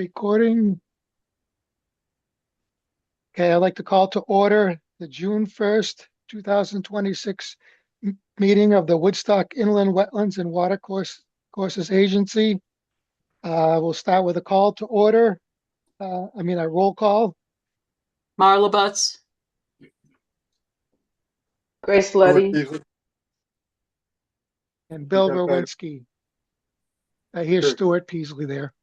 recording. Okay, I'd like to call to order the June 1st, 2026 meeting of the Woodstock Inland Wetlands and Watercourses Agency. We'll start with a call to order. A roll call. Marla Butts. Grace Letty. And Bill Rowinski. I hear Stuart Peasley there.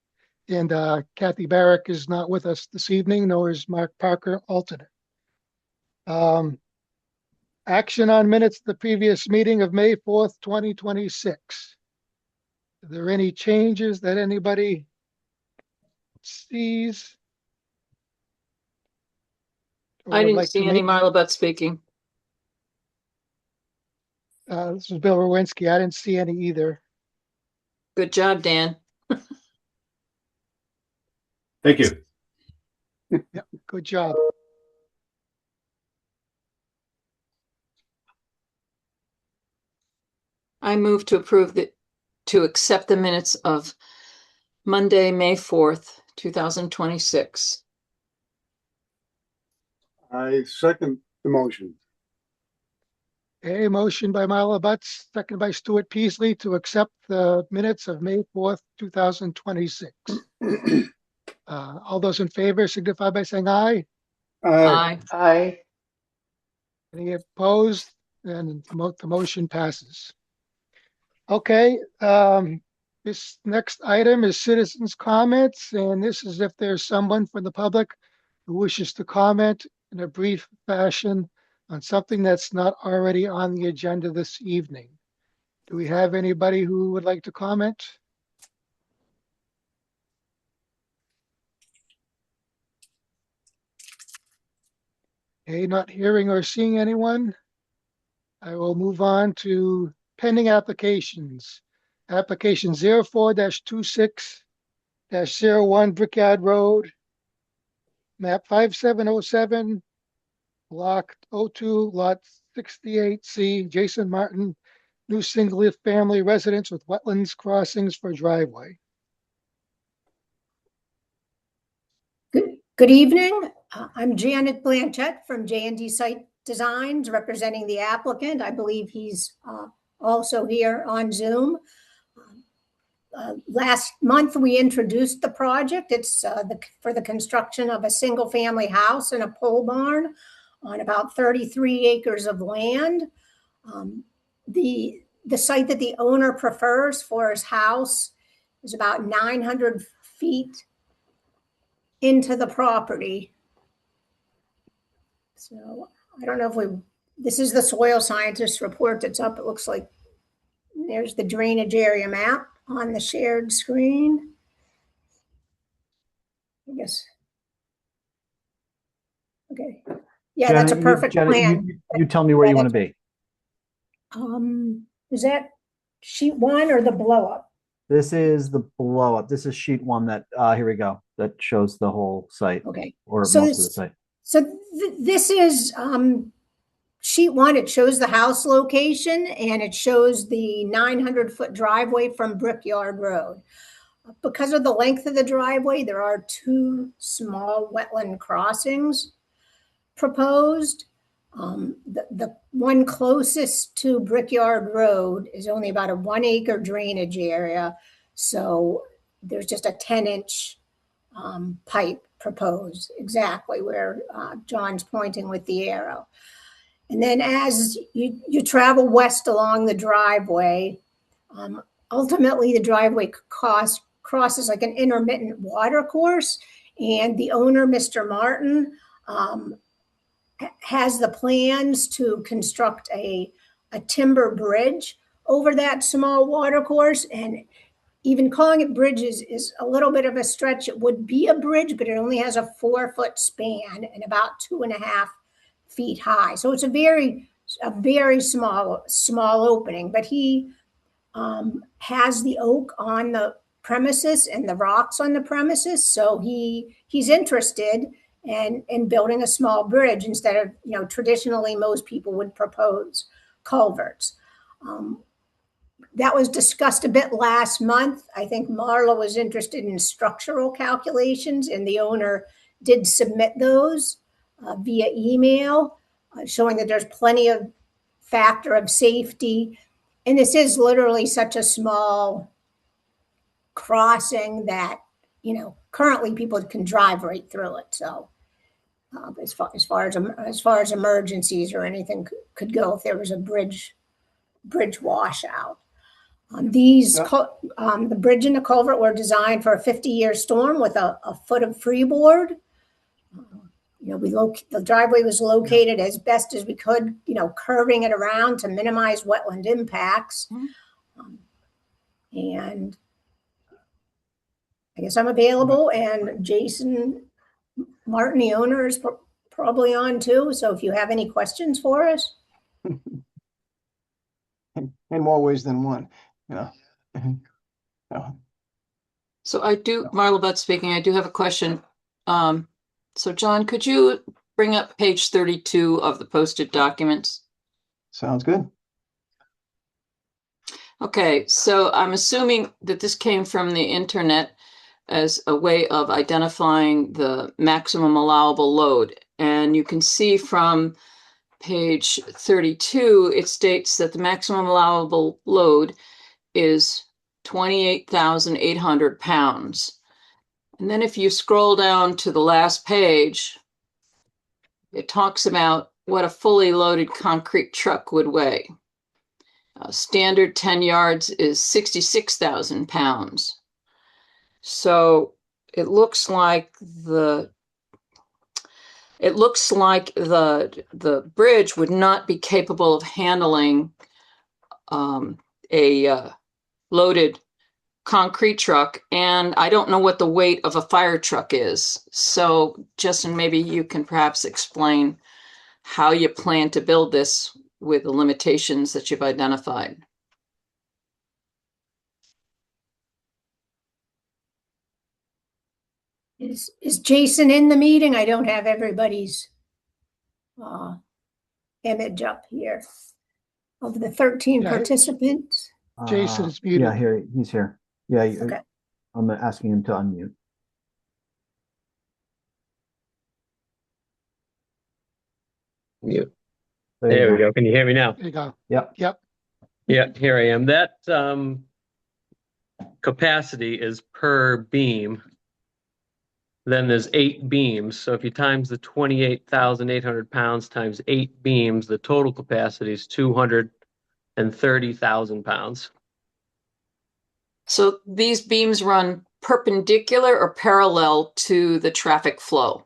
And Kathy Barrick is not with us this evening, nor is Mark Parker, alternate. Action on minutes of the previous meeting of May 4th, 2026. Are there any changes that anybody sees? I didn't see any. Marla Butts speaking. This is Bill Rowinski. I didn't see any either. Good job, Dan. Thank you. Yep, good job. I move to accept the minutes of Monday, May 4th, 2026. I second the motion. A motion by Marla Butts, second by Stuart Peasley to accept the minutes of May 4th, 2026. All those in favor signify by saying aye. Aye. Aye. Any opposed? And the motion passes. Okay, this next item is citizens' comments, and this is if there's someone from the public who wishes to comment in a brief fashion on something that's not already on the agenda this evening. Do we have anybody who would like to comment? Okay, not hearing or seeing anyone. I will move on to pending applications. Application 04-26-01 Brickyard Road, map 5707, block 02, lot 68C, Jason Martin, new single family residence with wetlands crossings for driveway. Good evening. I'm Janet Blanchett from J&D Site Designs, representing the applicant. I believe he's also here on Zoom. Last month, we introduced the project. It's for the construction of a single family house and a pole barn on about 33 acres of land. The site that the owner prefers for his house is about 900 feet into the property. So I don't know if this is the soil scientist report that's up. It looks like there's the drainage area map on the shared screen. I guess. Okay. Yeah, Janet, that's a perfect plan. You tell me where you want to be. Is that sheet one or the blow up? This is the blow up. This is sheet one that, here we go. That shows the whole site. Okay. Or so most of the site. So this is sheet one. It shows the house location and it shows the 900-foot driveway from Brickyard Road. Because of the length of the driveway, there are two small wetland crossings proposed. The one closest to Brickyard Road is only about a 1 acre drainage area. So there's just a 10-inch pipe proposed exactly where John's pointing with the arrow. And then as you travel west along the driveway, ultimately the driveway crosses like an intermittent water course, and the owner, Mr. Martin, has the plans to construct a timber bridge over that small water course. And even calling it bridges is a little bit of a stretch. It would be a bridge, but it only has a 4-foot span and about 2.5 feet high. So it's a very small opening, but he has the oak on the premises and the rocks on the premises. So he's interested in building a small bridge instead of, traditionally most people would propose culverts. That was discussed a bit last month. I think Marla was interested in structural calculations, and the owner did submit those via email, showing that there's plenty of factor of safety. And this is literally such a small crossing that, currently people can drive right through it. So as far as emergencies or anything could go, if there was a bridge washout. The bridge and the culvert were designed for a 50-year storm with a foot of freeboard. The driveway was located as best as we could, curving it around to minimize wetland impacts. And I guess I'm available, and Jason Martin, the owner, is probably on too. So if you have any questions for us. In more ways than one, you know. So Marla Butt speaking, I do have a question. So John, could you bring up page 32 of the posted documents? Sounds good. Okay, so I'm assuming that this came from the internet as a way of identifying the maximum allowable load. And you can see from page 32, it states that the maximum allowable load is 28,800 pounds. And then if you scroll down to the last page, it talks about what a fully loaded concrete truck would weigh. Standard 10 yards is 66,000 pounds. So it looks like the bridge would not be capable of handling a loaded concrete truck, and I don't know what the weight of a fire truck is. So Justin, maybe you can perhaps explain how you plan to build this with the limitations that you've identified. Is Jason in the meeting? I don't have everybody's image up here of the 13 Yeah. participants. Jason is muted. Yeah, he's here. Yeah, Okay. I'm asking him to unmute. Mute. you There we go. Can you hear me now? There you go. Yep. Yep. Yeah, here I am. That capacity is per beam. Then there's 8 beams. So if you times the 28,800 pounds times 8 beams, the total capacity is 230,000 pounds. So these beams run perpendicular or parallel to the traffic flow?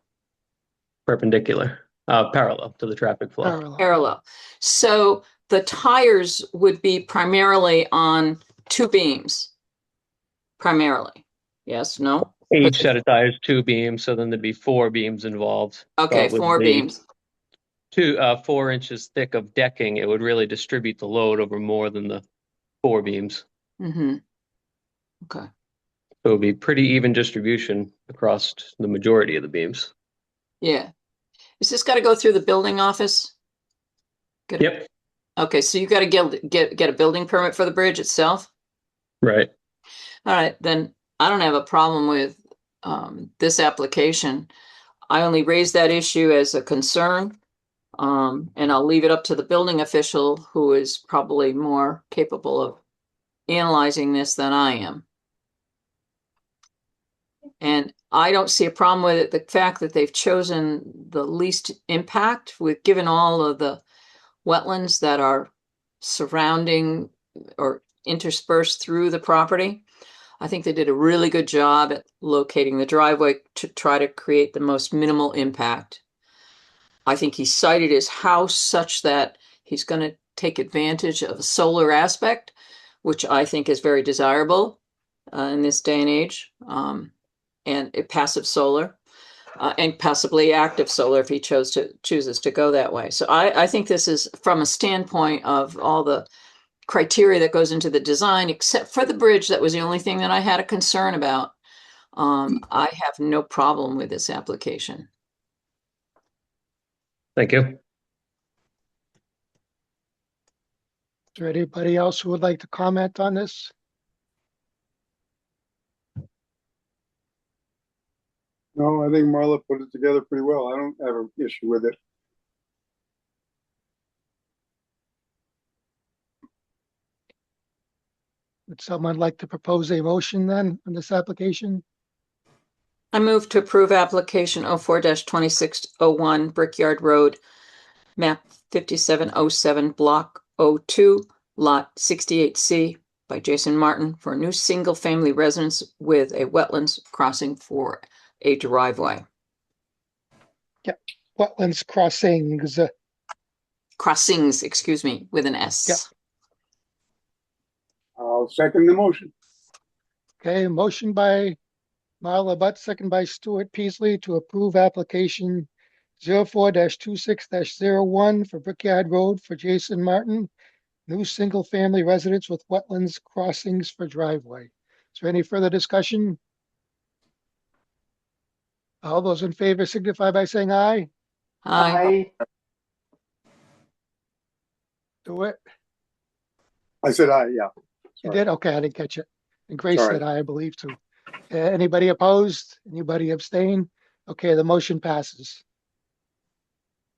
Perpendicular, parallel to the traffic flow. Parallel. So the tires would be primarily on 2 beams. Primarily. Yes, no? Each set of tires, 2 beams, so then there'd be 4 beams involved. Okay, But with 4 the beams. 4 inches thick of decking, it would really distribute the load over more than the 4 beams. Mm-hmm. Okay. So it would be pretty even distribution across the majority of the beams. Yeah. Is this got to go through the building office? Yep. Okay, so you got to get a building permit for the bridge itself? Right. All right, then I don't have a problem with this application. I only raised that issue as a concern, and I'll leave it up to the building official, who is probably more capable of analyzing this than I am. And I don't see a problem with it. The fact that they've chosen the least impact, with given all of the wetlands that are surrounding or interspersed through the property, I think they did a really good job at locating the driveway to try to create the most minimal impact. I think he sited his house such that he's going to take advantage of a solar aspect, which I think is very desirable in this day and age, and passive solar and possibly active solar if he chooses to go that way. So I think this is, from a standpoint of all the criteria that goes into the design, except for the bridge, that was the only thing that I had a concern about. I have no problem with this application. Thank you. there anybody else who would like to comment on this? No, I think Marla put it together pretty well. I don't have an issue with it. Would someone like to propose a motion then on this application? I move to approve application 04-2601 Brickyard Road, map 5707, block 02, lot 68C by Jason Martin for a new single-family residence with a wetlands crossing for a driveway. Wetlands crossings. Crossings, excuse me, with an S. Yep. I'll second the motion. Okay, motion by Marla Butt, second by Stuart Peasley to approve application 04-26-01 for Brickyard Road for Jason Martin, new single-family residence with wetlands crossings for driveway. Is there any further discussion? All those in favor signify by saying aye. Aye. Do it. I said aye, yeah. You Sorry. did? Okay, I didn't catch it. And Grace Sorry. said aye, I believe too. Anybody opposed? Anybody abstain? Okay, the motion passes.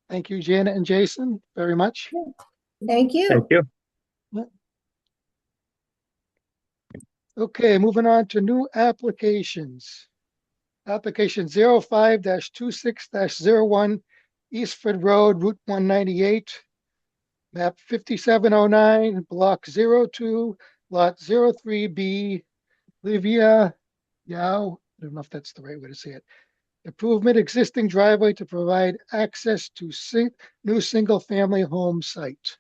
Thank you, Janet and Jason, very much. Thank you. Thank you. Okay, moving on to new applications. Application 05-26-01 Eastford Road, Route 198, map 5709, block 02, lot 03B, Livia Yao. I don't know if that's the right way to say it. Improvement existing driveway to provide access to new single-family home site.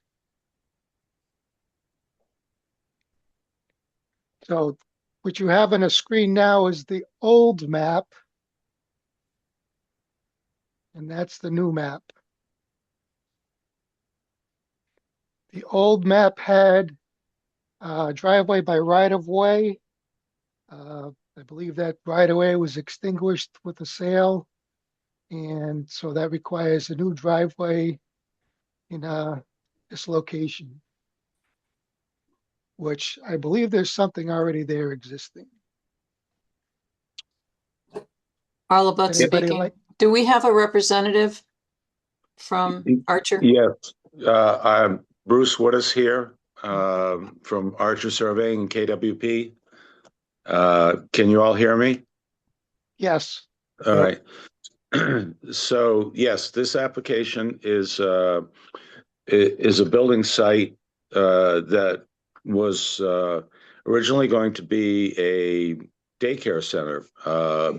So what you have on a screen now is the old map. And that's the new map. The old map had driveway by right-of-way. I believe that right-of-way was extinguished with the sale. And so that requires a new driveway in this location, which I believe there's something already there existing. Arla Butt Anybody speaking. like- Do we have a representative from Archer? Yes, I'm Bruce Woodis here, from Archer Surveying and KWP. Can you all hear me? Yes. All right. So yes, this application is a building site that was originally going to be a daycare center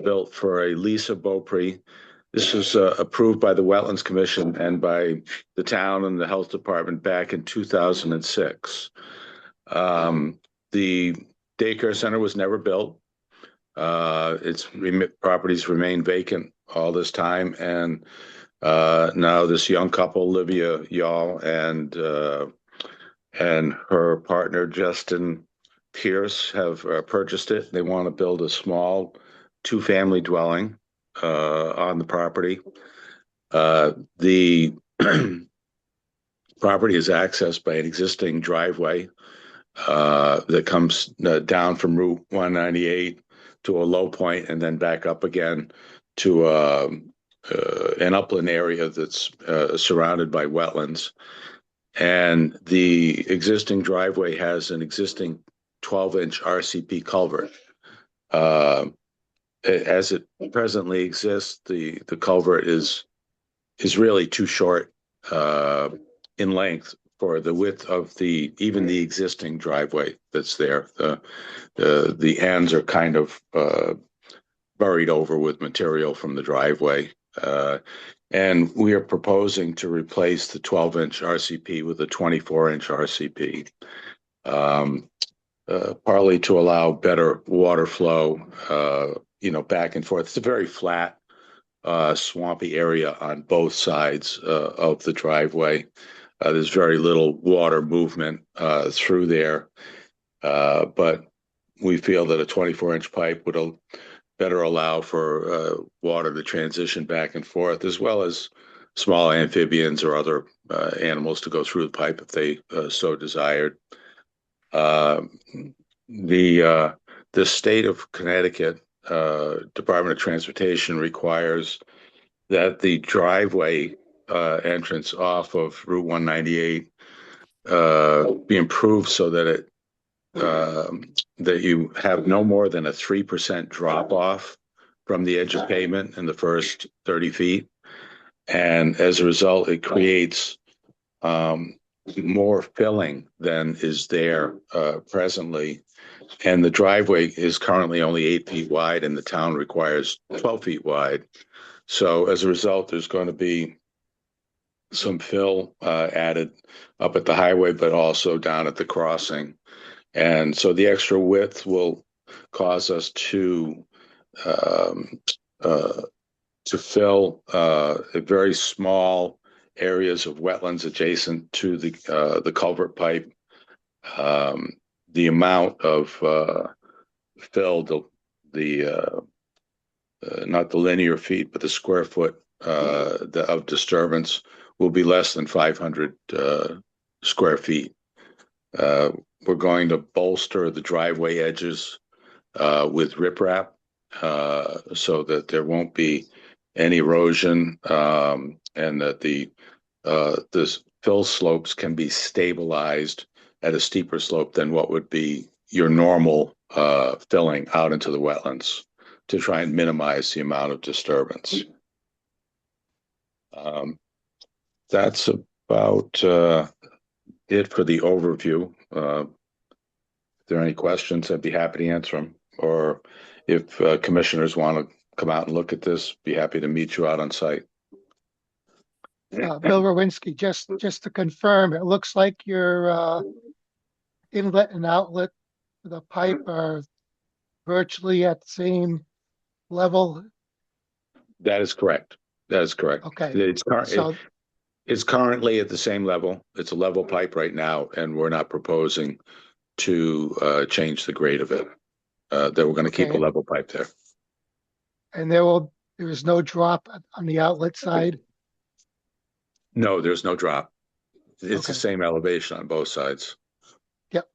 built for a Lisa Beaupre. This was approved by the Wetlands Commission and by the town and the health department back in 2006. The daycare center was never built. Its properties remained vacant all this time, and now this young couple, Olivia Yall and her partner Justin Pierce, have purchased it. They want to build a small two-family dwelling on the property. The property is accessed by an existing driveway that comes down from Route 198 to a low point and then back up again to an upland area that's surrounded by wetlands. And the existing driveway has an existing 12-inch RCP culvert. As it presently exists, the culvert is really too short in length for the width of even the existing driveway that's there. The ends are kind of buried over with material from the driveway. And we are proposing to replace the 12-inch RCP with a 24-inch RCP, partly to allow better water flow, back and forth. It's a very flat, swampy area on both sides of the driveway. There's very little water movement through there, but we feel that a 24-inch pipe would better allow for water to transition back and forth, as well as small amphibians or other animals to go through the pipe if they so desired. The state of Connecticut Department of Transportation requires that the driveway entrance off of Route 198 be improved so that that you have no more than a 3% drop off from the edge of pavement in the first 30 feet. And as a result, it creates more filling than is there presently. And the driveway is currently only 8 feet wide and the town requires 12 feet wide. So as a result, there's going to be some fill added up at the highway, but also down at the crossing. And so the extra width will cause us to fill very small areas of wetlands adjacent to the culvert pipe. The amount of fill, not the linear feet, but the square foot of disturbance will be less than 500 square feet. We're going to bolster the driveway edges with riprap so that there won't be any erosion and that the fill slopes can be stabilized at a steeper slope than what would be your normal filling out into the wetlands to try and minimize the amount of disturbance. That's about it for the overview. If there are any questions, I'd be happy to answer them. Or if commissioners want to come out and look at this, be happy to meet you out on site. Bill Rowinski, just to confirm, it looks like your inlet and outlet for the pipe are virtually at the same level. That is correct. That is correct. Okay. It's currently at the same level. It's a level pipe right now, and we're not proposing to change the grade of it. That we're going to keep a level pipe there. And there is no drop on the outlet side? No, there's no drop. It's the same elevation on both sides. Yep.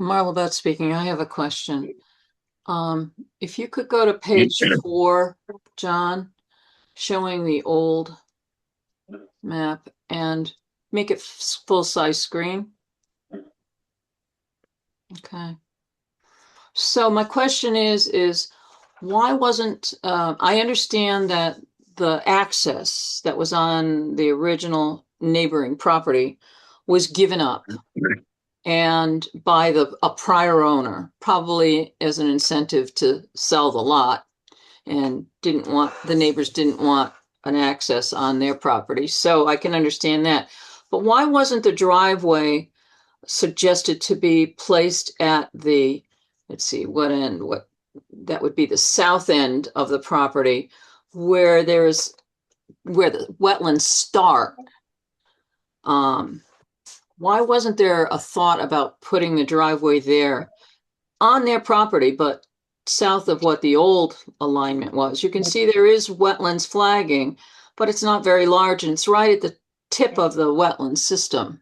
Marla Beth speaking. I have a question. If you could go to page 4, John, showing the old map and make it full-size screen. Okay. So my question is why wasn't, I understand that the access that was on the original neighboring property was given up and by a prior owner, probably as an incentive to sell the lot, and the neighbors didn't want an access on their property. So I can understand that. But why wasn't the driveway suggested to be placed at the, let's see, that would be the south end of the property where the wetlands start? Why wasn't there a thought about putting the driveway there on their property, but south of what the old alignment was? You can see there is wetlands flagging, but it's not very large and it's right at the tip of the wetland system.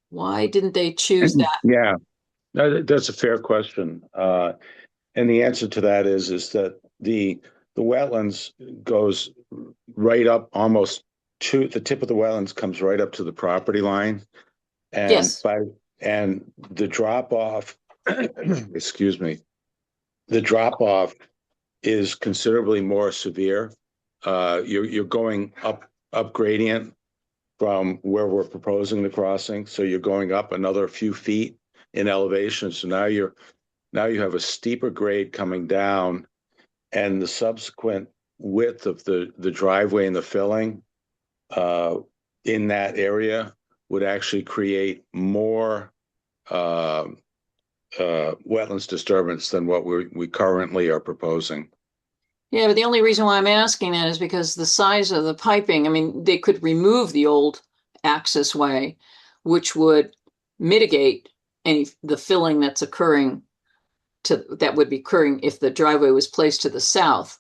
Why didn't they choose that? Yeah, that's a fair question. And the answer to that is that the wetlands goes right up almost to the tip of the wetlands, comes right up to the property line. And yes. And the drop off, excuse me, the drop off is considerably more severe. You're going up gradient from where we're proposing the crossing, so you're going up another few feet in elevation. So now you have a steeper grade coming down, and the subsequent width of the driveway and the filling in that area would actually create more wetlands disturbance than what we currently are proposing. Yeah, but the only reason why I'm asking that is because the size of the piping, I mean, they could remove the old access way, which would mitigate the filling that's occurring that would be occurring if the driveway was placed to the south.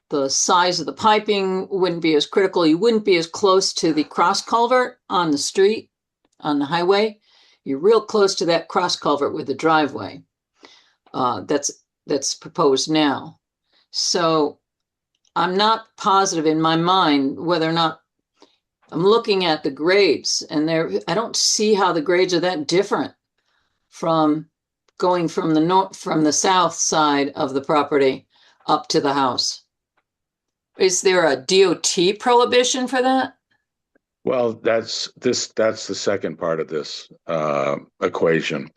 The size of the piping wouldn't be as critical. You wouldn't be as close to the cross culvert on the street, on the highway. You're real close to that cross culvert with the driveway. That's proposed now. So I'm not positive in my mind whether or not I'm looking at the grades, and I don't see how the grades are that different from going from the south side of the property up to the house. Is there a DOT prohibition for that? Well, that's the second part of this equation.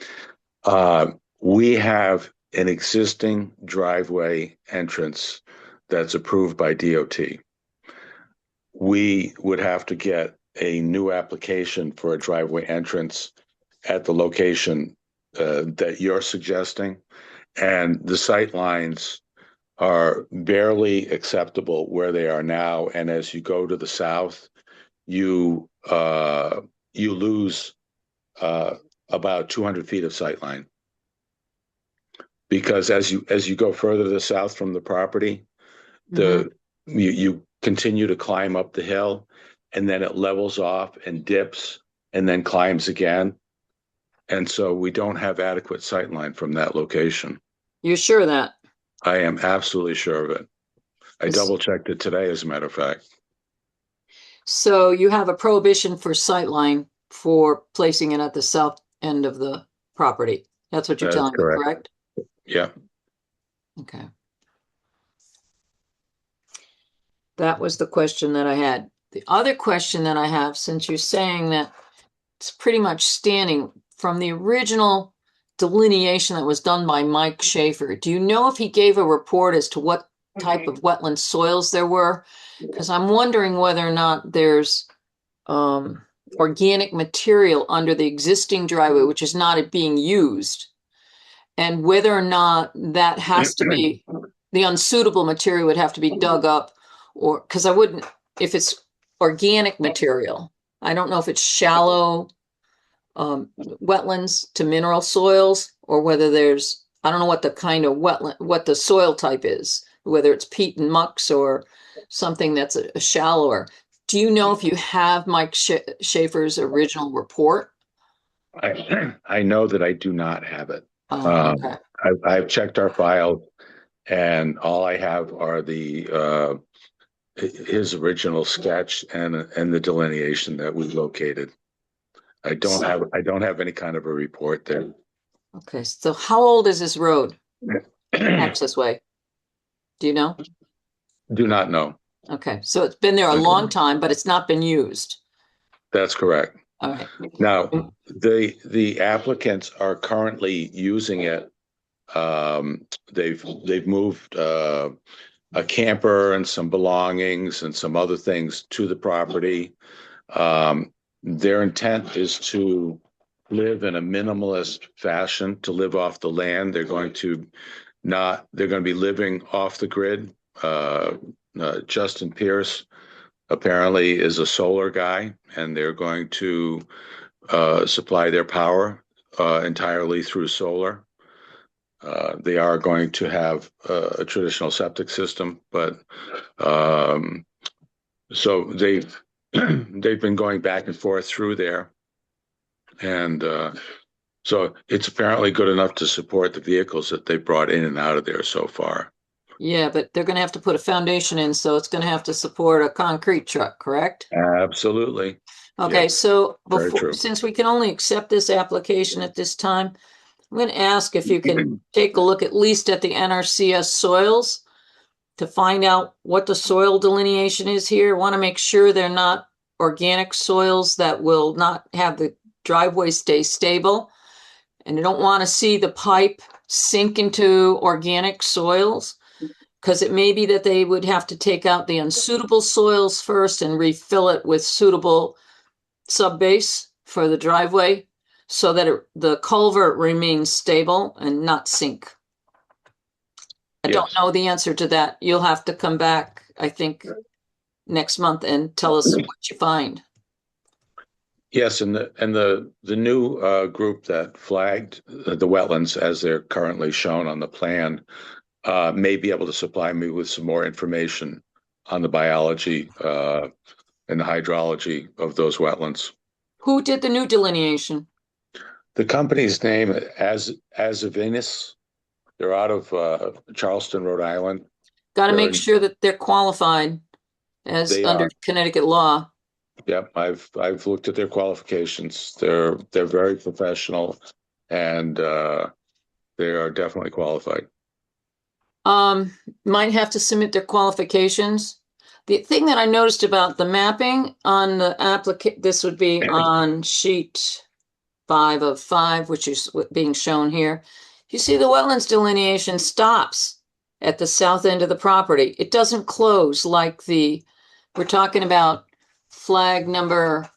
We have an existing driveway entrance that's approved by DOT. We would have to get a new application for a driveway entrance at the location that you're suggesting, and the sight lines are barely acceptable where they are now. And as you go to the south, you lose about 200 feet of sight line, because as you go further to the south from the property, you continue to climb up the hill, and then it levels off and dips and then climbs again. And so we don't have adequate sight line from that location. You're sure of that? I am absolutely sure of it. I double checked it today, as a matter of fact. So you have a prohibition for sightline for placing it at the south end of the property. That's what you're telling me, correct? Yeah. Okay. That was the question that I had. The other question that I have, since you're saying that it's pretty much standing from the original delineation that was done by Mike Schaefer, do you know if he gave a report as to what type of wetland soils there were? Because I'm wondering whether or not there's organic material under the existing driveway, which is not being used, and whether or not that has to be, the unsuitable material would have to be dug up, or because I wouldn't, if it's organic material, I don't know if it's shallow wetlands to mineral soils, or whether there's, I don't know what the kind of wetland, what the soil type is, whether it's peat and mucks or something that's a shallower. Do you know if you have Mike Schaefer's original report? I know that I do not have it. Okay. I've checked our files, and all I have are his original sketch and the delineation that we located. I don't have any kind of a report there. Okay, so how old is this road? Access way? Do you know? Do not know. Okay, so it's been there a long time, but it's not been used. That's correct. All right. Now, the applicants are currently using it. They've moved a camper and some belongings and some other things to the property. Their intent is to live in a minimalist fashion, to live off the land. They're going to be living off the grid. Justin Pierce apparently is a solar guy, and they're going to supply their power entirely through solar. They are going to have a traditional septic system, but so they've been going back and forth through there, and so it's apparently good enough to support the vehicles that they brought in and out of there so far. Yeah, but they're going to have to put a foundation in, so it's going to have to support a concrete truck, correct? Absolutely. Okay, Yep. so Very true. since we can only accept this application at this time, I'm going to ask if you can take a look at least at the NRCS soils to find out what the soil delineation is here. I want to make sure they're not organic soils that will not have the driveway stay stable. And I don't want to see the pipe sink into organic soils, because it may be that they would have to take out the unsuitable soils first and refill it with suitable subbase for the driveway so that the culvert remains stable and not sink. I don't know the answer to that. You'll have to come back, I think, next month and tell us what you find. Yes, and the new group that flagged the wetlands as they're currently shown on the plan may be able to supply me with some more information on the biology and the hydrology of those wetlands. Who did the new delineation? The company's name, as of Venus, they're out of Charleston, Rhode Island. Got to They're make in- sure that they're qualified as They under are. Connecticut law. Yep, I've looked at their qualifications. They're very professional, and they are definitely qualified. Might have to submit their qualifications. The thing that I noticed about the mapping on the this would be on sheet 5 of 5, which is being shown here. You see the wetlands delineation stops at the south end of the property. It doesn't close like we're talking about flag number,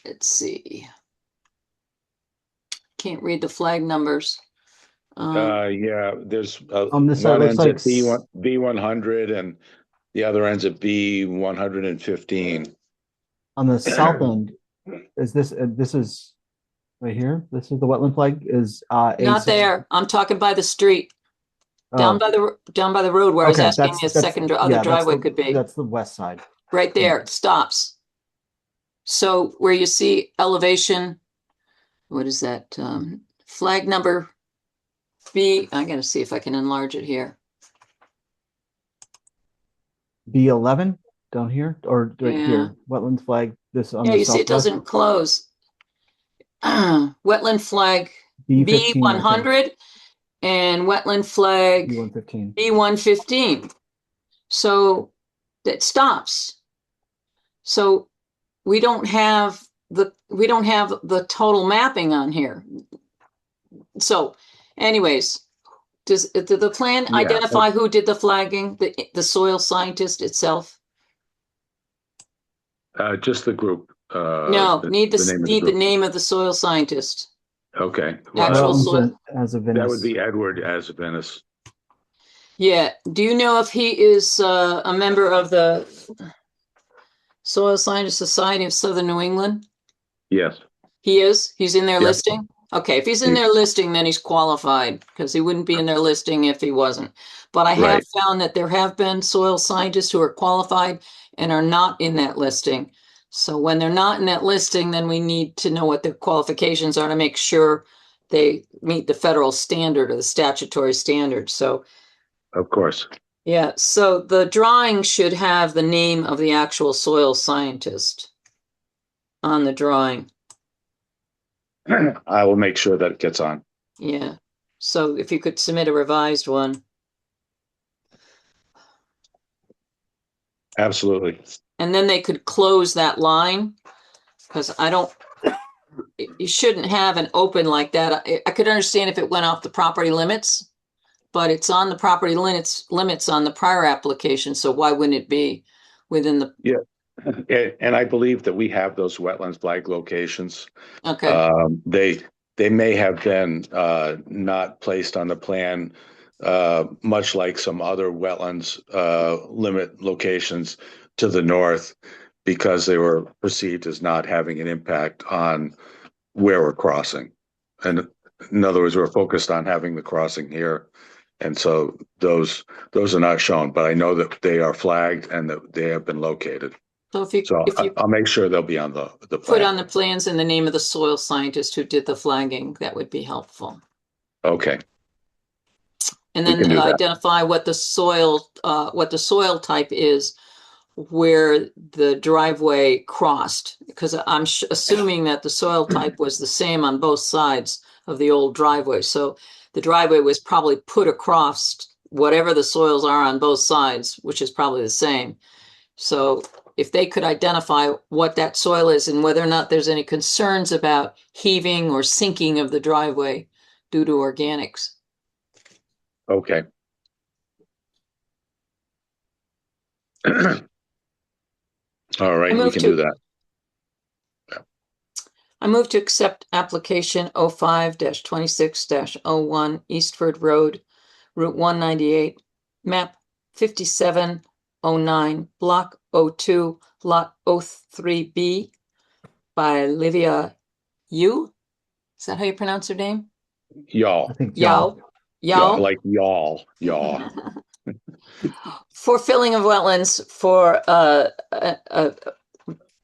let's see. Can't read the flag numbers. Yeah, there's On this side, one looks ends like at B100 and the other ends at B115. on the south end, is this is right here? This is the wetland flag is Not A6. there. I'm talking by the street, down by the road where I was Okay, asking the second other yeah, driveway could be. That's the west side. Right there, it stops. So where you see elevation, what is that? Flag number B, I'm gonna see if I can enlarge it here. B11 down here or right Yeah. here, wetlands flag. This on Yeah, the you see it southwest. doesn't close. Wetland flag B15, B100 and wetland flag B115. B115. So that stops. So we don't have the total mapping on here. So anyways, did the plan Yeah. identify who did the flagging, the soil scientist itself? Just the group. No, need the name of the the group. name of the soil scientist. Okay. Actual Wetlands soil. as of That Venice. would be Edward as of Venice. Yeah. Do you know if he is a member of the Soil Scientist Society of Southern New England? Yes. He is? He's in their Yeah. listing? Okay, if he's in their listing, then he's qualified because he wouldn't be in their listing if he wasn't. But I have Right. found that there have been soil scientists who are qualified and are not in that listing. So when they're not in that listing, then we need to know what their qualifications are to make sure they meet the federal standard or the statutory standard. So Of course. yeah, so the drawing should have the name of the actual soil scientist on the drawing. I will make sure that it gets on. Yeah. So if you could submit a revised one. Absolutely. And then they could close that line because you shouldn't have an open like that. I could understand if it went off the property limits, but it's on the property limits on the prior application. So why wouldn't it be within the? Yeah. And I believe that we have those wetlands flag locations. Okay. They may have been not placed on the plan, much like some other wetlands limit locations to the north, because they were perceived as not having an impact on where we're crossing. And in other words, we're focused on having the crossing here. And so those are not shown, but I know that they are flagged and that they have been located. So if you I'll make sure they'll be on the put plan. on the plans and the name of the soil scientist who did the flagging, that would be helpful. Okay. And We then can do that. identify what the soil type is where the driveway crossed, because I'm assuming that the soil type was the same on both sides of the old driveway. So the driveway was probably put across whatever the soils are on both sides, which is probably the same. So if they could identify what that soil is and whether or not there's any concerns about heaving or sinking of the driveway due to organics. Okay. All right, we can do that. I move to accept application 05-26-01 Eastford Road, Route 198, map 5709, block 02, lot 03B, by Livia Yu. Is that how you pronounce her name? I Y'all, think Yao. y'all, Yao. like y'all, y'all. For filling of wetlands for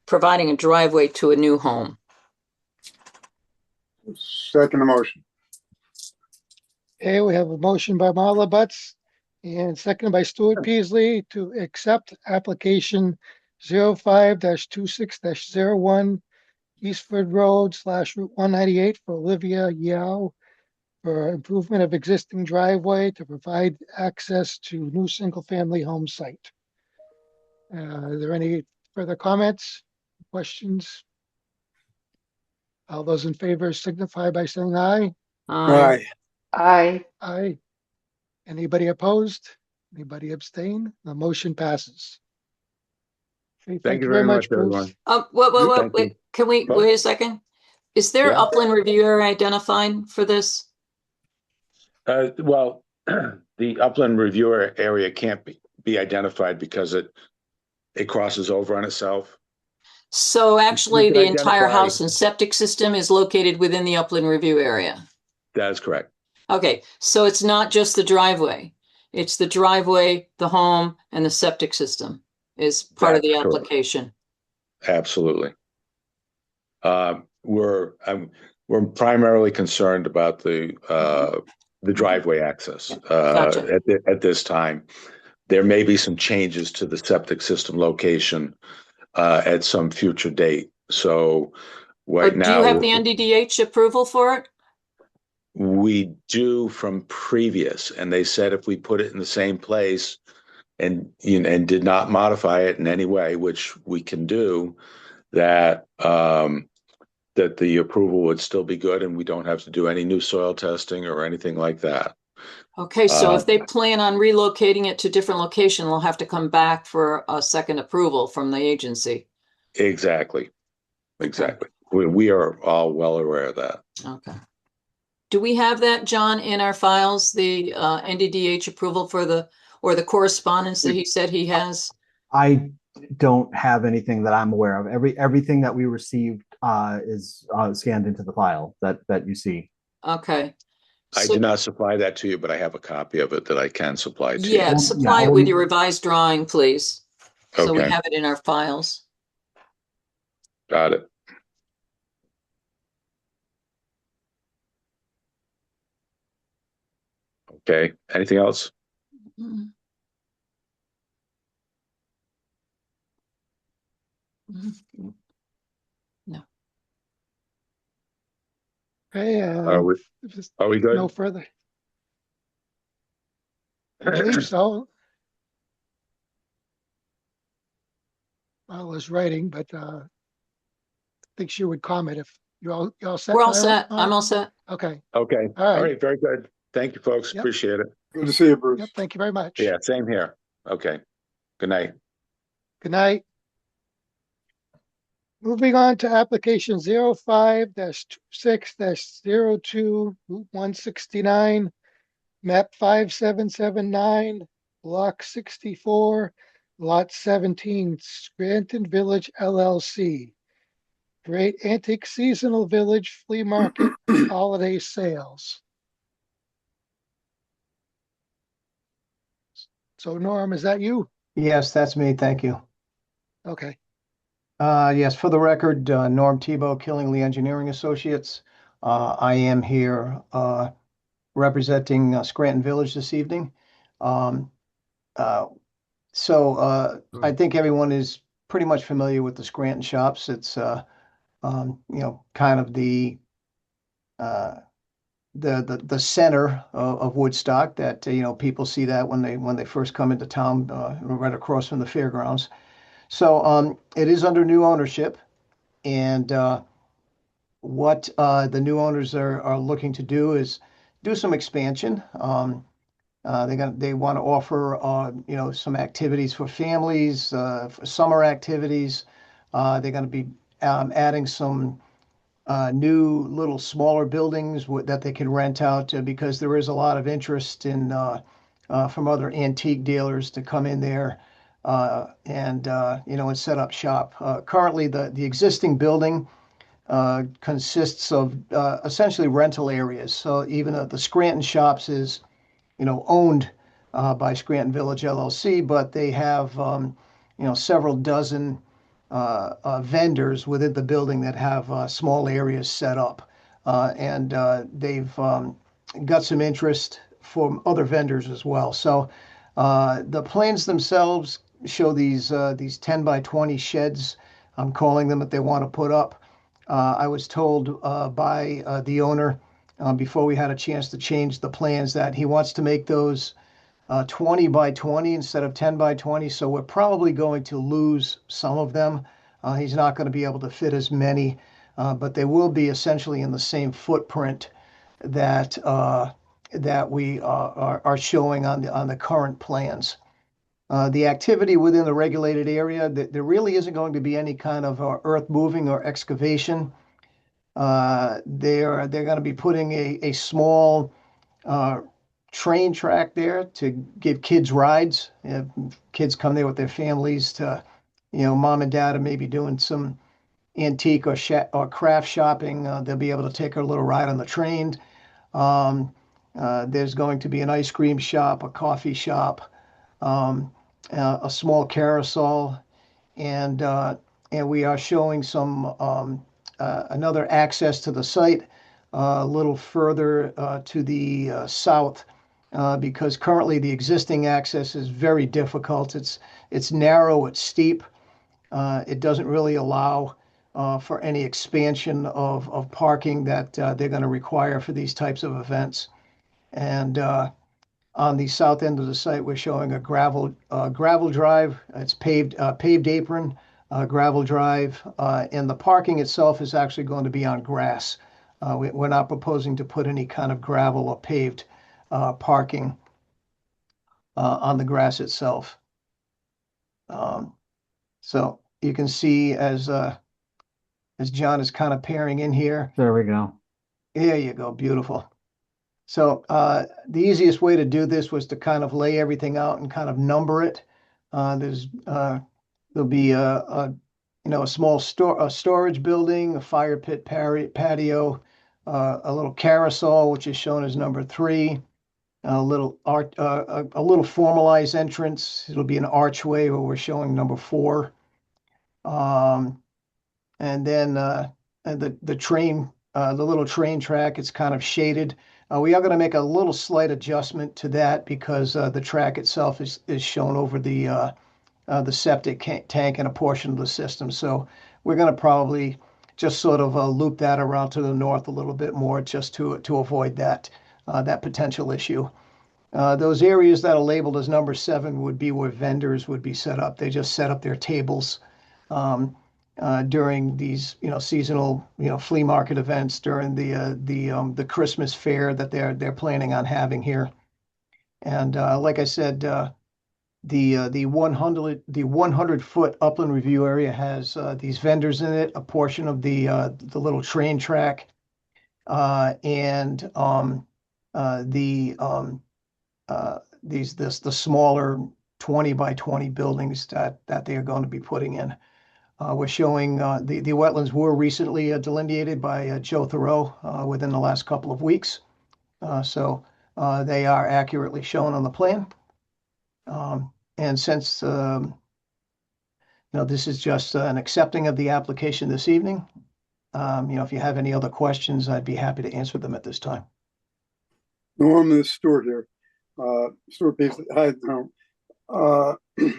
providing a driveway to a new home. Second motion. Okay, we have a motion by Marla Butts and seconded by Stuart Peasley to accept application 05-26-01 Eastford Road / Route 198 for Olivia Yao for improvement of existing driveway to provide access to new single-family home site. Are there any further comments, questions? All those in favor signify by saying aye. Aye. Aye. Aye. Anybody opposed? Anybody abstain? The motion passes. Okay, Thank you very much, Bruce. everyone. Thank Wait, you. can we Oh. wait a second? Is there Yeah. upland review area identified for this? Well, the upland reviewer area can't be identified because it crosses over on itself. So actually, can the entire identify- house and septic system is located within the upland review area. That is correct. Okay, so it's not just the driveway. It's the driveway, the home, and the septic system is part of the That's correct. application. Absolutely. We're primarily concerned about the driveway access Gotcha. at this time. There may be some changes to the septic system location at some future date. So right Do you now have the NDDH approval for it? we do from previous, and they said if we put it in the same place and did not modify it in any way, which we can do, that that the approval would still be good and we don't have to do any new soil testing or anything like that. Okay, so if they plan on relocating it to a different location, they'll have to come back for a second approval from the agency. Exactly. Exactly. We are all well aware of that. Okay. Do we have that, John, in our files, the NDDH approval for the correspondence that he said he has? I don't have anything that I'm aware of. Everything that we received is scanned into the file that you see. Okay. I So- did not supply that to you, but I have a copy of it that I can supply to you. Yeah, supply it with your revised drawing, please. So we Okay. have it in our files. Got it. Okay. Anything else? Mhm. Mhm. No. Okay, Are we if there's good? no further. I believe so. Marla's writing, but I think she would comment if you all set. We're all Marla? set. I'm all set. Okay, Okay. All right. All right. Very good. Thank you, folks. Yep. Appreciate it. Good to see you, Bruce. yep, thank you very much. Yeah. Same here. Okay. Good night. Good night. Moving on to application 05-26-02 Route 169, map 5779, block 64, lot 17, Scranton Village LLC. Great Antique Seasonal Village Flea Market Holiday Sales. So Norm, is that you? Yes, that's me. Thank you. Okay, Yes, for the record, Norm Tebow, Killingly Engineering Associates. I am here representing Scranton Village this evening. Um, I think everyone is pretty much familiar with the Scranton shops. It's kind of the center of Woodstock that people see that when they first come into town, right across from the fairgrounds. So it is under new ownership, and what the new owners are looking to do is do some expansion. They want to offer some activities for families, for summer activities. They're going to be adding some new little smaller buildings that they can rent out because there is a lot of interest in from other antique dealers to come in there and set up shop. Currently, the existing building consists of essentially rental areas. So even the Scranton Shops is, owned by Scranton Village LLC, but they have, several dozen vendors within the building that have small areas set up. And they've got some interest from other vendors as well. So the plans themselves show these 10 by 20 sheds, I'm calling them, that they want to put up. I was told by the owner before we had a chance to change the plans that he wants to make those 20 by 20 instead of 10 by 20. So we're probably going to lose some of them. He's not going to be able to fit as many, but they will be essentially in the same footprint that we are showing on the current plans. The activity within the regulated area, there really isn't going to be any kind of earth moving or excavation. They're going to be putting a small train track there to give kids rides. Kids come there with their families to, mom and dad are maybe doing some antique or craft shopping. They'll be able to take a little ride on the train. There's going to be an ice cream shop, a coffee shop, a small carousel, and we are showing some another access to the site a little further to the south, because currently the existing access is very difficult. It's narrow, it's steep. It doesn't really allow for any expansion of parking that they're going to require for these types of events. And on the south end of the site, we're showing a gravel drive. It's paved apron, gravel drive, and the parking itself is actually going to be on grass. We're not proposing to put any kind of gravel or paved parking on the grass itself. So you can see as John is kind of pairing in here. There we go. There you go, beautiful. So the easiest way to do this was to kind of lay everything out and kind of number it. There'll be a small storage building, a fire pit patio, a little carousel, which is shown as number 3, a little formalized entrance. It'll be an archway where we're showing number 4. And then the train, the little train track, it's kind of shaded. We are going to make a little slight adjustment to that because the track itself is shown over the septic tank and a portion of the system. So we're going to probably just sort of loop that around to the north a little bit more just to avoid that potential issue. Those areas that are labeled as number 7 would be where vendors would be set up. They just set up their tables during these, seasonal, flea market events, during the Christmas fair that they're planning on having here. And like I said, the 100-foot upland review area has these vendors in it, a portion of the little train track, and the smaller 20 by 20 buildings that they are going to be putting in. We're showing the wetlands were recently delineated by Joe Thoreau within the last couple of weeks. So they are accurately shown on the plan. And since this is just an accepting of the application this evening, if you have any other questions, I'd be happy to answer them at this time. Norm is Stuart here. Stuart Beasley. Hi, Norm.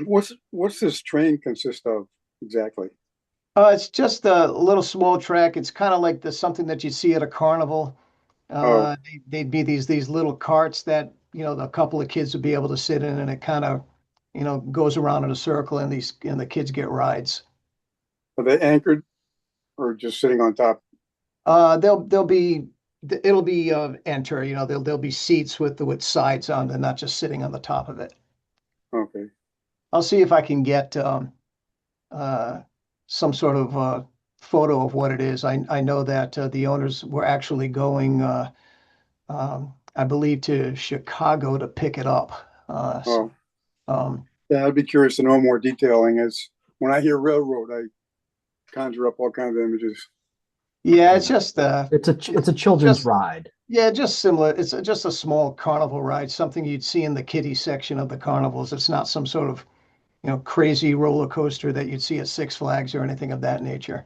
What's this train consist of exactly? It's just a little small track. It's kind of like something that you see at a carnival. They'd be these little carts that a couple of kids would be able to sit in, and it kind of goes around in a circle, and the kids get rides. Are they anchored or just sitting on top? It'll be enter. There'll be seats with sides on. They're not just sitting on the top of it. Okay. I'll see if I can get some sort of photo of what it is. I know that the owners were actually going, I believe, to Chicago to pick it up. Yeah, I'd be curious to know more detailing. As when I hear railroad, I conjure up all kinds of images. Yeah, it's just It's a children's just ride. yeah, just similar. It's just a small carnival ride, something you'd see in the kiddie section of the carnivals. It's not some sort of, crazy roller coaster that you'd see at Six Flags or anything of that nature.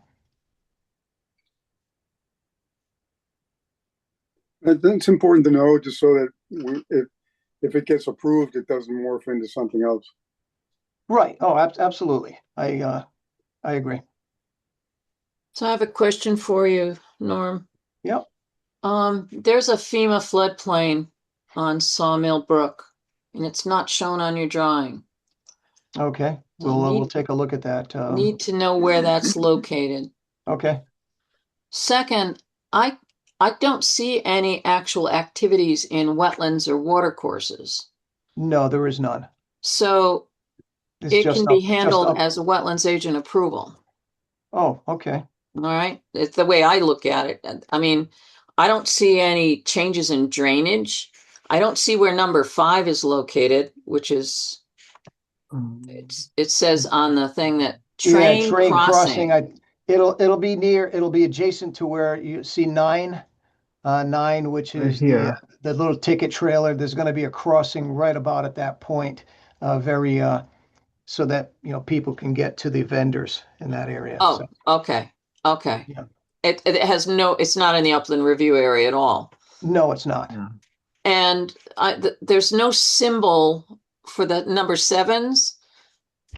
It's important to know just so that if it gets approved, it doesn't morph into something else. Right. Oh, absolutely. I agree. So I have a question for you, Norm. Yep. There's a FEMA floodplain on Sawmill Brook, and it's not shown on your drawing. Okay. So We'll take a look at that. Need to know where that's located. Okay. Second, I don't see any actual activities in wetlands or watercourses. No, there is none. So It's it just can be up, just handled up. as a wetlands agent approval. Oh, okay. All right. It's the way I look at it. I mean, I don't see any changes in drainage. I don't see where number 5 is located, which is it says on the thing that Yeah, train train crossing. crossing. It'll be adjacent to where you see 9, which Right is here. the little ticket trailer. There's going to be a crossing right about at that point, very so that people can get to the vendors in that area. Oh, So okay. Okay. yeah. It has no, it's not in the upland review area at all. No, it's not. Yeah. And there's no symbol for the number 7s,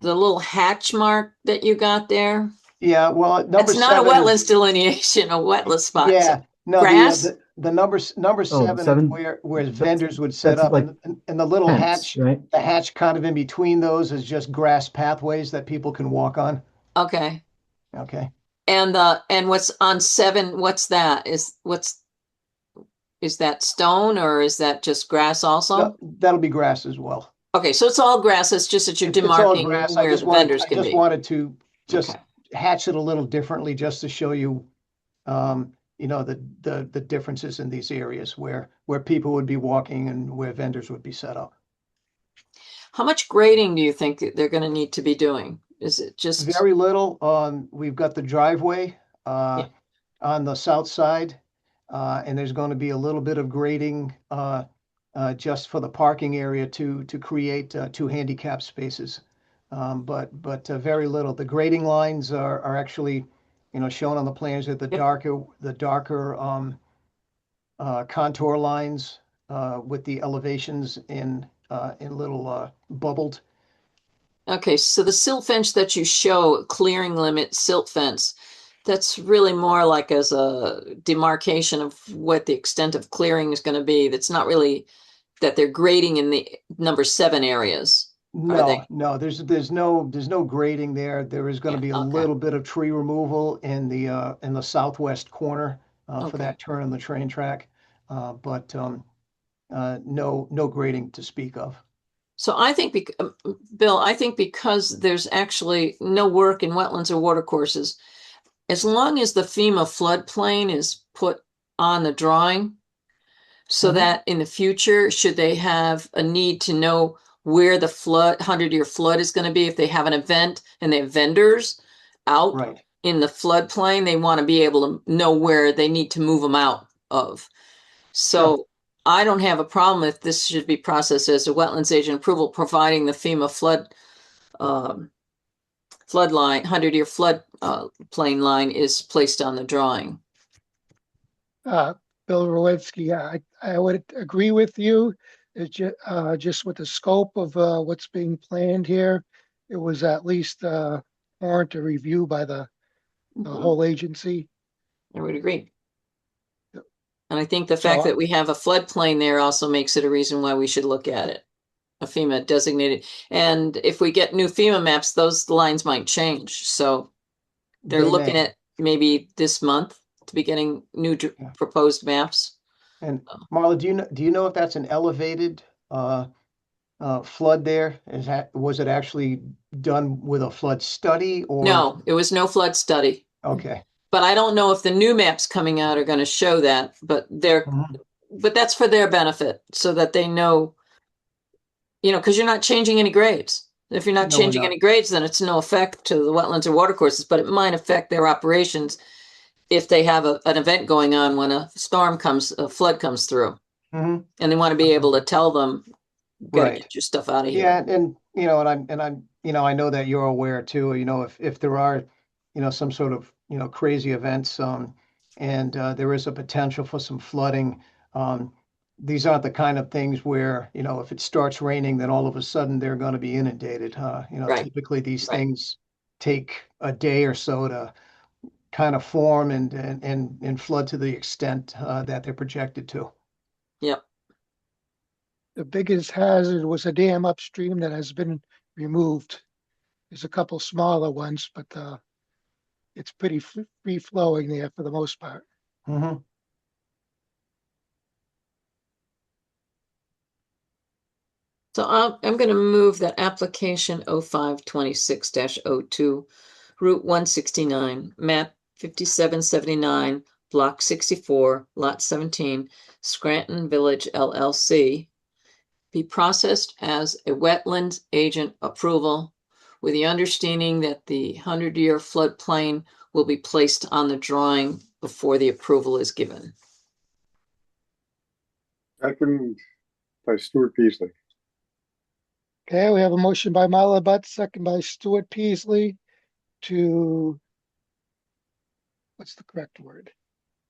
the little hatch mark that you got there. Yeah, well, number It's not a 7 wetlands is delineation, a wetland spot. yeah. No, Grass? the number 7 is 7. where vendors would set That's up, like and the little fence, hatch, right? the hatch kind of in between those is just grass pathways that people can walk on. Okay. Okay. And what's on 7, what's that? Is that stone or is that just grass also? No, that'll be grass as well. Okay, so it's all grass. It's just that you're It's all demarking grass. where the vendors can be. wanted to just Okay. hatch it a little differently just to show you, the differences in these areas where people would be walking and where vendors would be set up. How much grading do you think that they're going to need to be doing? Is it just Very little. We've got the driveway Yeah. on the south side, and there's going to be a little bit of grading just for the parking area to create 2 handicap spaces. But very little. The grading lines are actually, shown on the plans at the Yep. darker contour lines with the elevations in little bubbled. Okay, so the silt fence that you show, clearing limit silt fence, that's really more like as a demarcation of what the extent of clearing is going to be. That's not really that they're grading in the number 7 areas, are they? No, there's no grading there. There is going to be a Okay. little bit of tree removal in the southwest corner for Okay. that turn on the train track, but no grading to speak of. So I think, Bill, I think because there's actually no work in wetlands or watercourses, as long as the FEMA floodplain is put on the drawing, so Mhm. that in the future, should they have a need to know where the 100-year flood is going to be, if they have an event and they have vendors out Right. in the floodplain, they want to be able to know where they need to move them out of. So Sure. I don't have a problem if this should be processed as a wetlands agent approval, providing the FEMA floodline, 100-year flood plain line is placed on the drawing. Bill Rowetsky, I would agree with you. It's just with the scope of what's being planned here, it was at least warrant a review by the whole agency. I would agree. Yep. And I think the So, fact that we have a floodplain there also makes it a reason why we should look at it. A FEMA designated. And if we get new FEMA maps, those lines might change. So they're They looking may. at maybe this month to be getting new Yeah. proposed maps. And Marla, do you know if that's an elevated flood there? Was it actually done with a flood study or? No, it was no flood study. Okay. But I don't know if the new maps coming out are going to show that, but Mhm. but that's for their benefit so that they know, because you're not changing any grades. If you're not No, we're changing not. any grades, then it's no effect to the wetlands or watercourses, but it might affect their operations if they have an event going on when a flood comes through, Mhm. and they want to be able to tell them, gotta Right. get your stuff out of here. Yeah, and I know that you're aware too, if there are, some sort of, crazy events, and there is a potential for some flooding, these aren't the kind of things where, if it starts raining, then all of a sudden they're going to be inundated. Right. Typically these Right. things take a day or so to kind of form and flood to the extent that they're projected to. Yep. The biggest hazard was a dam upstream that has been removed. There's a couple smaller ones, but it's pretty free flowing there for the most part. Mhm. So I'm going to move that application 0526-02, Route 169, map 5779, block 64, lot 17, Scranton Village LLC, be processed as a wetlands agent approval with the understanding that the 100-year floodplain will be placed on the drawing before the approval is given. Second by Stuart Peasley. Okay, we have a motion by Marla Butt, second by Stuart Peasley to, what's the correct word?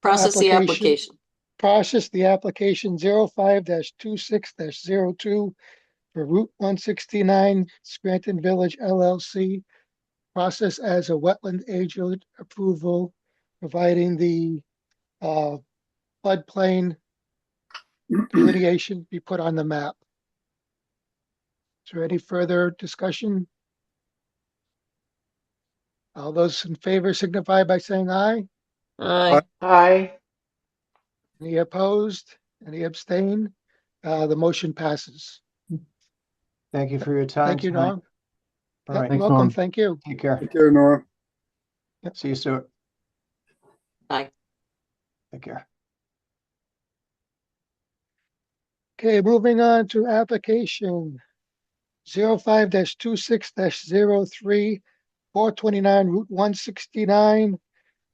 Process the application. Process the application 05-26-02 for Route 169 Scranton Village LLC. Process as a wetland agent approval, providing the floodplain delineation be put on the map. Is there any further discussion? All those in favor signify by saying aye. Aye. Aye. Any opposed? Any abstain? The motion passes. Thank you for your time Thank you, tonight. Norm. All Yep, right. Thanks, welcome. Norm. Thank you. Take care. Take care, Nora. See you soon. Aye. Take care. Okay, moving on to application 05-26-03, 429 Route 169,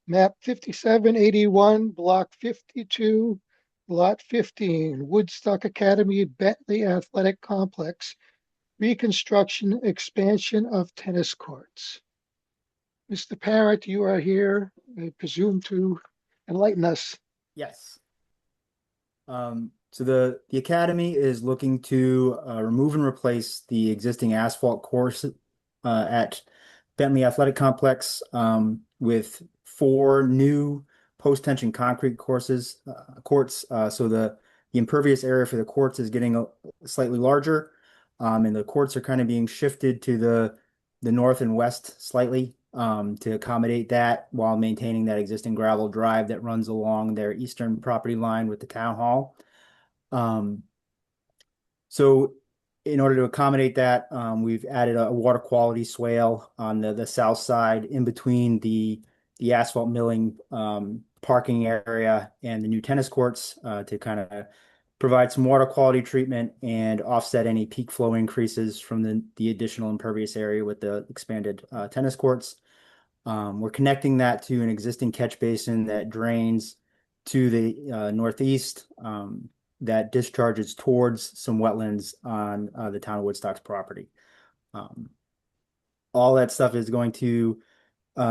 map 5781, block 52, lot 15, Woodstock Academy Bentley Athletic Complex, reconstruction, expansion of tennis courts. Mr. Parrott, you are here, I presume, to enlighten us. Yes. So the academy is looking to remove and replace the existing asphalt course at Bentley Athletic Complex with 4 new post-tension concrete courts. So the impervious area for the courts is getting slightly larger, and the courts are kind of being shifted to the north and west slightly to accommodate that while maintaining that existing gravel drive that runs along their eastern property line with the town hall. So in order to accommodate that, we've added a water quality swale on the south side in between the asphalt milling parking area and the new tennis courts to kind of provide some water quality treatment and offset any peak flow increases from the additional impervious area with the expanded tennis courts. We're connecting that to an existing catch basin that drains to the northeast that discharges towards some wetlands on the town of Woodstock's property. All that stuff is going to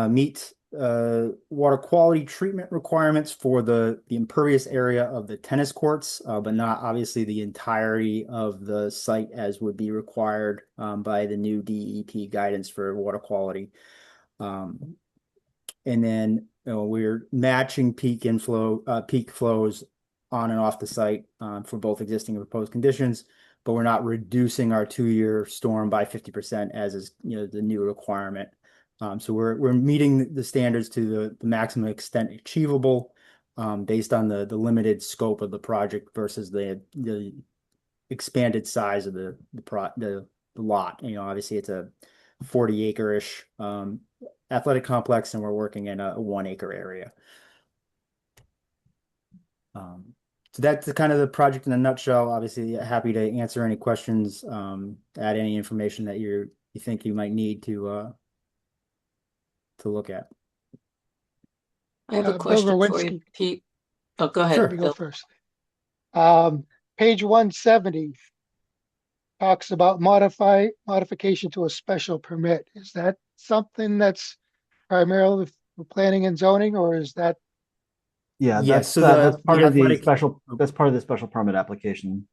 meet water quality treatment requirements for the impervious area of the tennis courts, but not obviously the entirety of the site as would be required by the new DEP guidance for water quality. And then we're matching peak flows on and off the site for both existing and proposed conditions, but we're not reducing our 2-year storm by 50% as is the new requirement. So we're meeting the standards to the maximum extent achievable based on the limited scope of the project versus the expanded size of the lot. Obviously it's a 40-acre-ish athletic complex, and we're working in a 1-acre area. So that's kind of the project in a nutshell. Obviously, happy to answer any questions, add any information that you you think you might need to look at. I have a Bill question for you, Rowinski, Pete. Oh, go let ahead, me Sure. go Bill. first. Page 170 talks about modification to a special permit. Is that something that's primarily for planning and zoning, or is that, Yeah, Yes. So that's part the of the athletic. special, that's part of the special permit application.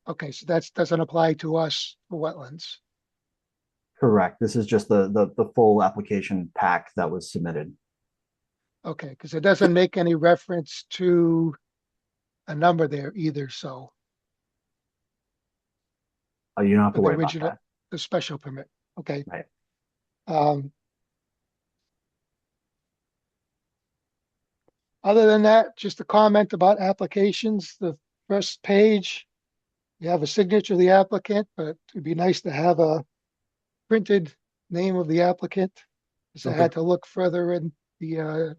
okay, so that doesn't apply to us for wetlands. Correct. This is just the full application pack that was submitted. Okay, because it doesn't make any reference to a number there either, so You don't have for to the worry about original, that. the special permit, okay. Right. Um, Other than that, just a comment about applications, the first page, you have a signature of the applicant, but it'd be nice to have a printed name of the applicant. Because I Okay. had to look further in the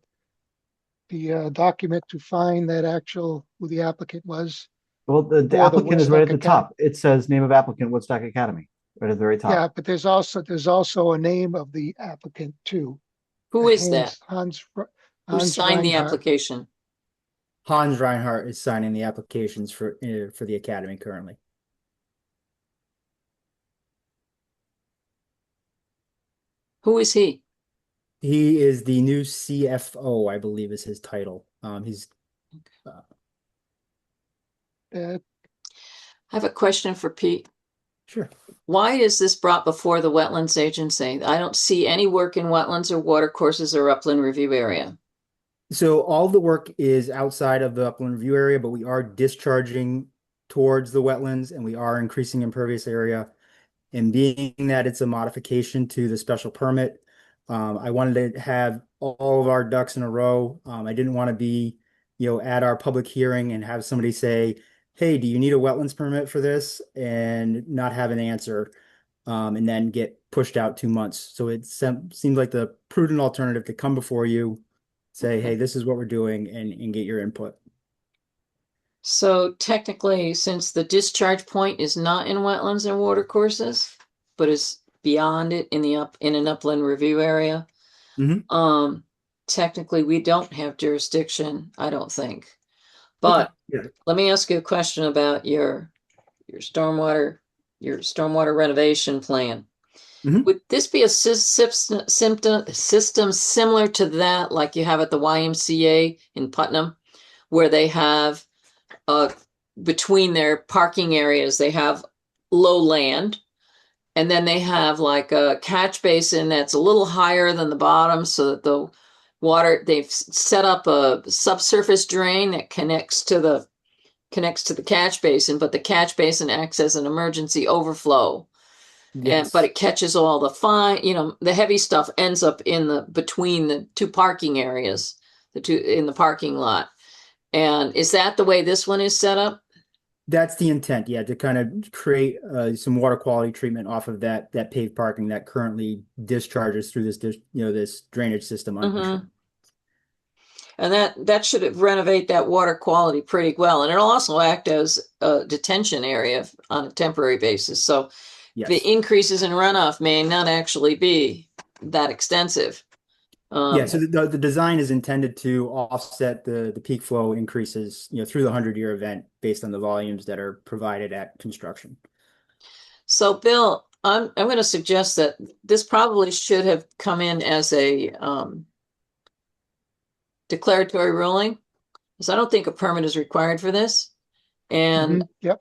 document to find that actual, who the applicant was. Well, the For the applicant is right Woodstock at the Academy. top. It says name of applicant, Woodstock Academy, right at the very top. Yeah, but there's also a name of the applicant too. Who is that? Hans Who signed the Reinhardt. application? Hans Reinhardt is signing the applications for the academy currently. Who is he? He is the new CFO, I believe is his title. He's Uh, I have a question for Pete. sure. Why is this brought before the Wetlands Agency? I don't see any work in wetlands or watercourses or upland review area. So all the work is outside of the upland review area, but we are discharging towards the wetlands and we are increasing impervious area. And being that it's a modification to the special permit, I wanted to have all of our ducks in a row. I didn't want to be, at our public hearing and have somebody say, hey, do you need a wetlands permit for this? And not have an answer, and then get pushed out 2 months. So it seemed like the prudent alternative to come before you, say, hey, this is what we're doing, and get your input. So technically, since the discharge point is not in wetlands and watercourses, but is beyond it in an upland review area, Mhm. technically we don't have jurisdiction, I don't think. But Yeah. let me ask you a question about your stormwater renovation plan. Mhm. Would this be a system similar to that, like you have at the YMCA in Putnam, where they have between their parking areas, they have low land, and then they have like a catch basin that's a little higher than the bottom so that the water, they've set up a subsurface drain that connects to the catch basin, but the catch basin acts as an emergency overflow. Yes. But it catches all the fine, the heavy stuff ends up between the two parking areas, in the parking lot. And is that the way this one is set up? That's the intent, yeah, to kind of create some water quality treatment off of that paved parking that currently discharges through this drainage system. Mm-hmm. And that should renovate that water quality pretty well. And it'll also act as a detention area on a temporary basis. So Yes. the increases in runoff may not actually be that extensive. Yeah, so the design is intended to offset the peak flow increases, through the 100-year event based on the volumes that are provided at construction. So, Bill, I'm going to suggest that this probably should have come in as a declaratory ruling, because I don't think a permit is required for this. And Yep.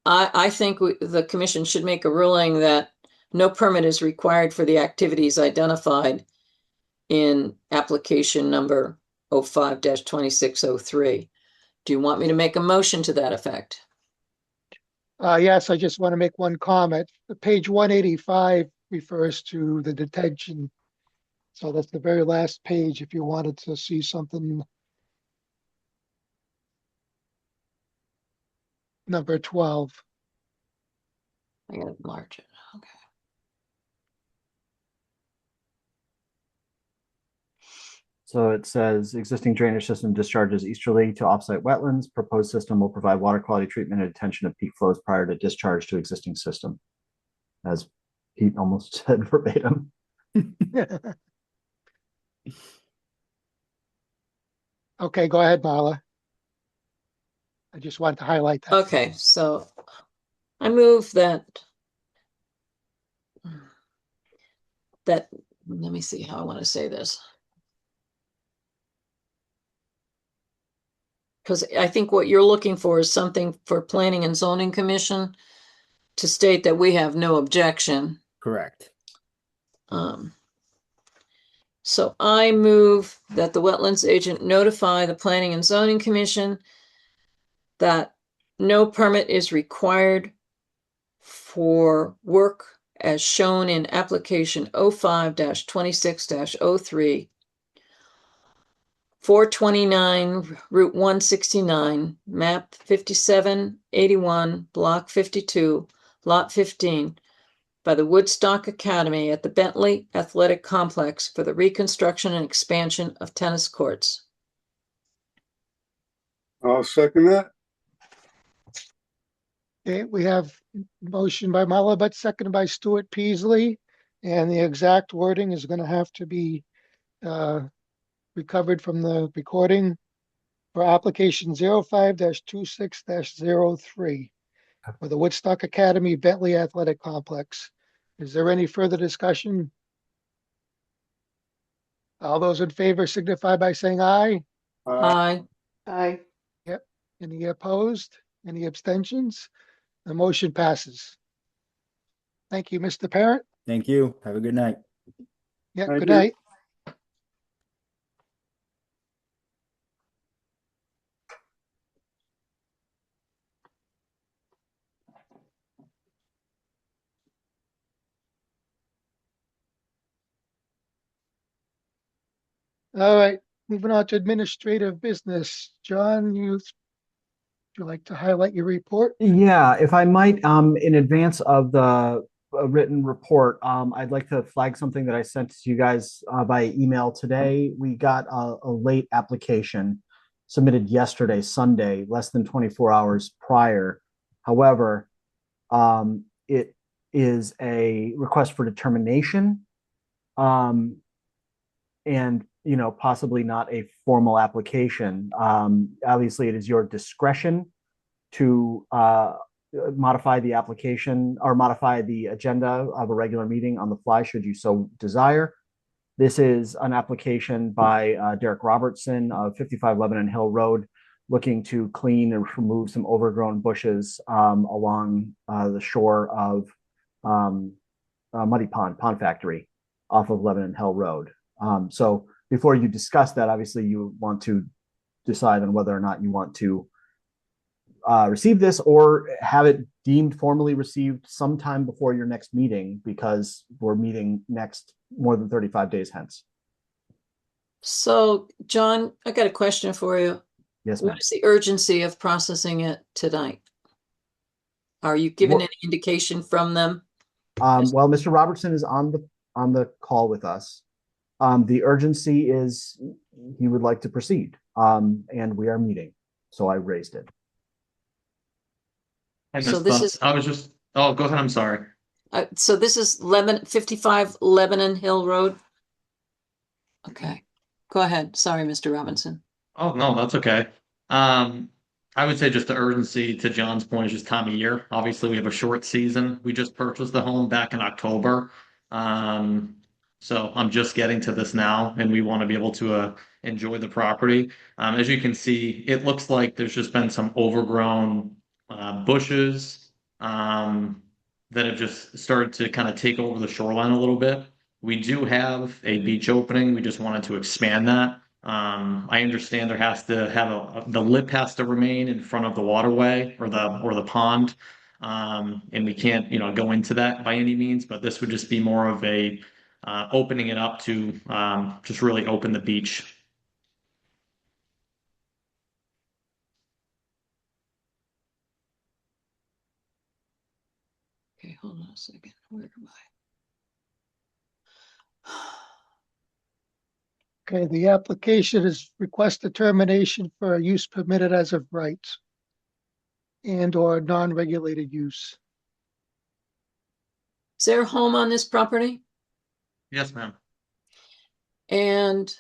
I think the commission should make a ruling that no permit is required for the activities identified in application number 05-2603. Do you want me to make a motion to that effect? Yes, I just want to make one comment. Page 185 refers to the detention. So that's the very last page if you wanted to see something. Number 12. I gotta enlarge it. Okay. So it says existing drainage system discharges easterly to offsite wetlands. Proposed system will provide water quality treatment and detention of peak flows prior to discharge to existing system. As He almost said verbatim. Okay, go ahead, Marla. I just wanted to highlight that. Okay, so I move that let me see how I want to say this. Because I think what you're looking for is something for Planning and Zoning Commission to state that we have no objection. Correct. So I move that the wetlands agent notify the Planning and Zoning Commission that no permit is required for work as shown in application 05-26-03, 429 Route 169, map 5781, block 52, lot 15, by the Woodstock Academy at the Bentley Athletic Complex for the reconstruction and expansion of tennis courts. I'll second that. Okay, we have motion by Marla, but seconded by Stuart Peasley. And the exact wording is going to have to be recovered from the recording for application 05-26-03 for the Woodstock Academy Bentley Athletic Complex. Is there any further discussion? All those in favor signify by saying aye. Aye. Aye. Any opposed? Any abstentions? The motion passes. Thank you, Mr. Parent. Thank you. Have a good night. Yeah, Thank good you. night. All right, moving on to administrative business. John, would you like to highlight your report? Yeah, if I might, in advance of the written report, I'd like to flag something that I sent to you guys by email today. We got a late application submitted yesterday, Sunday, less than 24 hours prior. However, it is a request for determination, and possibly not a formal application. Obviously, it is your discretion to modify the application or modify the agenda of a regular meeting on the fly, should you so desire. This is an application by Derek Robertson of 55 Lebanon Hill Road, looking to clean and remove some overgrown bushes along the shore of Muddy Pond Factory off of Lebanon Hill Road. So before you discuss that, obviously you want to decide on whether or not you want to receive this or have it deemed formally received sometime before your next meeting, because we're meeting next more than 35 days hence. So, John, I got a question for you. Yes, ma'am. What is the urgency of processing it tonight? Are you given any indication from them? Well, Mr. Robertson is on the call with us. The urgency is he would like to proceed, and we are meeting, so I raised it. So this is, I was just, oh, go ahead. I'm sorry. so this is 55 Lebanon Hill Road? Okay, go ahead. Sorry, Mr. Robinson. Oh, no, that's okay. I would say just the urgency to John's point is just time of year. Obviously, we have a short season. We just purchased the home back in October. So I'm just getting to this now, and we want to be able to enjoy the property. As you can see, it looks like there's just been some overgrown bushes that have just started to kind of take over the shoreline a little bit. We do have a beach opening. We just wanted to expand that. I understand there has to have the lip has to remain in front of the waterway or the pond. And we can't, go into that by any means, but this would just be more of a opening it up to just really open the beach. Okay, hold on a second. Where am I? Okay, the application is request determination for a use permitted as of right and or non-regulated use. Is there a home on this property? Yes, ma'am. And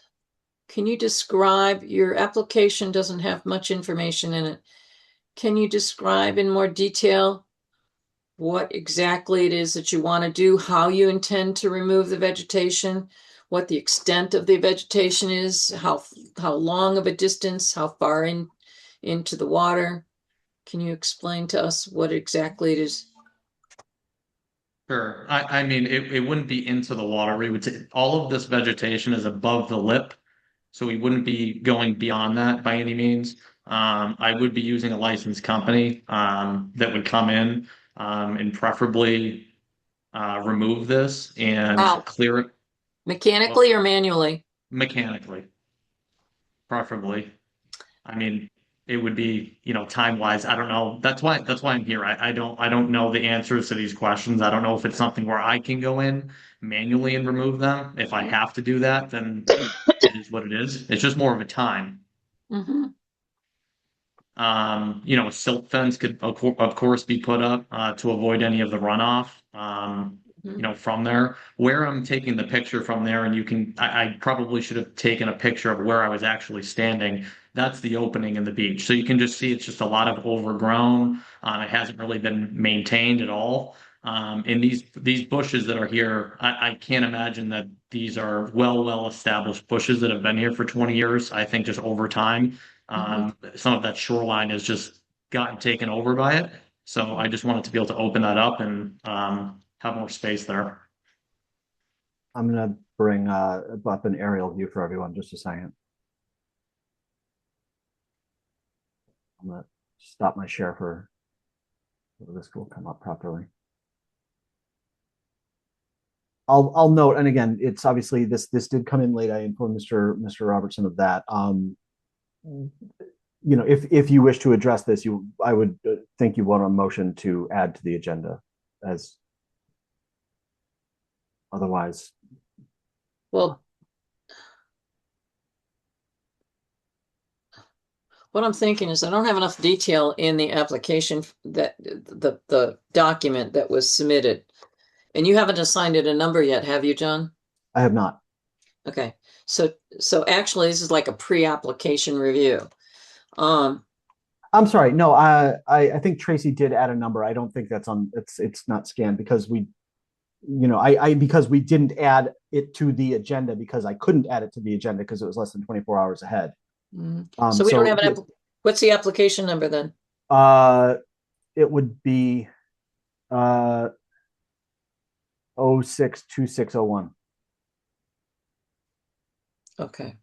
can you describe, your application doesn't have much information in it. Can you describe in more detail what exactly it is that you want to do, how you intend to remove the vegetation, what the extent of the vegetation is, how long of a distance, how far into the water? Can you explain to us what exactly it is? Sure. I mean, it wouldn't be into the water. We would say all of this vegetation is above the lip, so we wouldn't be going beyond that by any means. I would be using a licensed company that would come in and preferably remove this and How? clear it Mechanically or manually? mechanically, preferably. I mean, it would be, time wise. I don't know. That's why I'm here. I don't know the answers to these questions. I don't know if it's something where I can go in manually and remove them. If I have to do that, then it is what it is. It's just more of a time. Mm-hmm. A silt fence could of course be put up to avoid any of the runoff. From there. Where I'm taking the picture from there, and I probably should have taken a picture of where I was actually standing. That's the opening in the beach. So you can just see it's just a lot of overgrown. It hasn't really been maintained at all. And these bushes that are here, I can't imagine that these are well established bushes that have been here for 20 years. I think just over time, some of that shoreline has just gotten taken over by it. So I just wanted to be able to open that up and have more space there. I'm gonna bring up an aerial view for everyone, just a second. I'm gonna stop my share for this will come up properly. I'll note, and again, it's obviously this did come in late. I informed Mr. Robertson of that. If you wish to address this, I would think you want a motion to add to the agenda, as otherwise. Well, what I'm thinking is I don't have enough detail in the application that the document that was submitted. And you haven't assigned it a number yet, have you, John? I have not. Okay. So actually this is like a pre-application review. I'm sorry. No, I think Tracy did add a number. I don't think that's on. It's not scanned because because we didn't add it to the agenda because I couldn't add it to the agenda because it was less than 24 hours ahead. So we don't have what's the application number then? It would be 062601. Okay.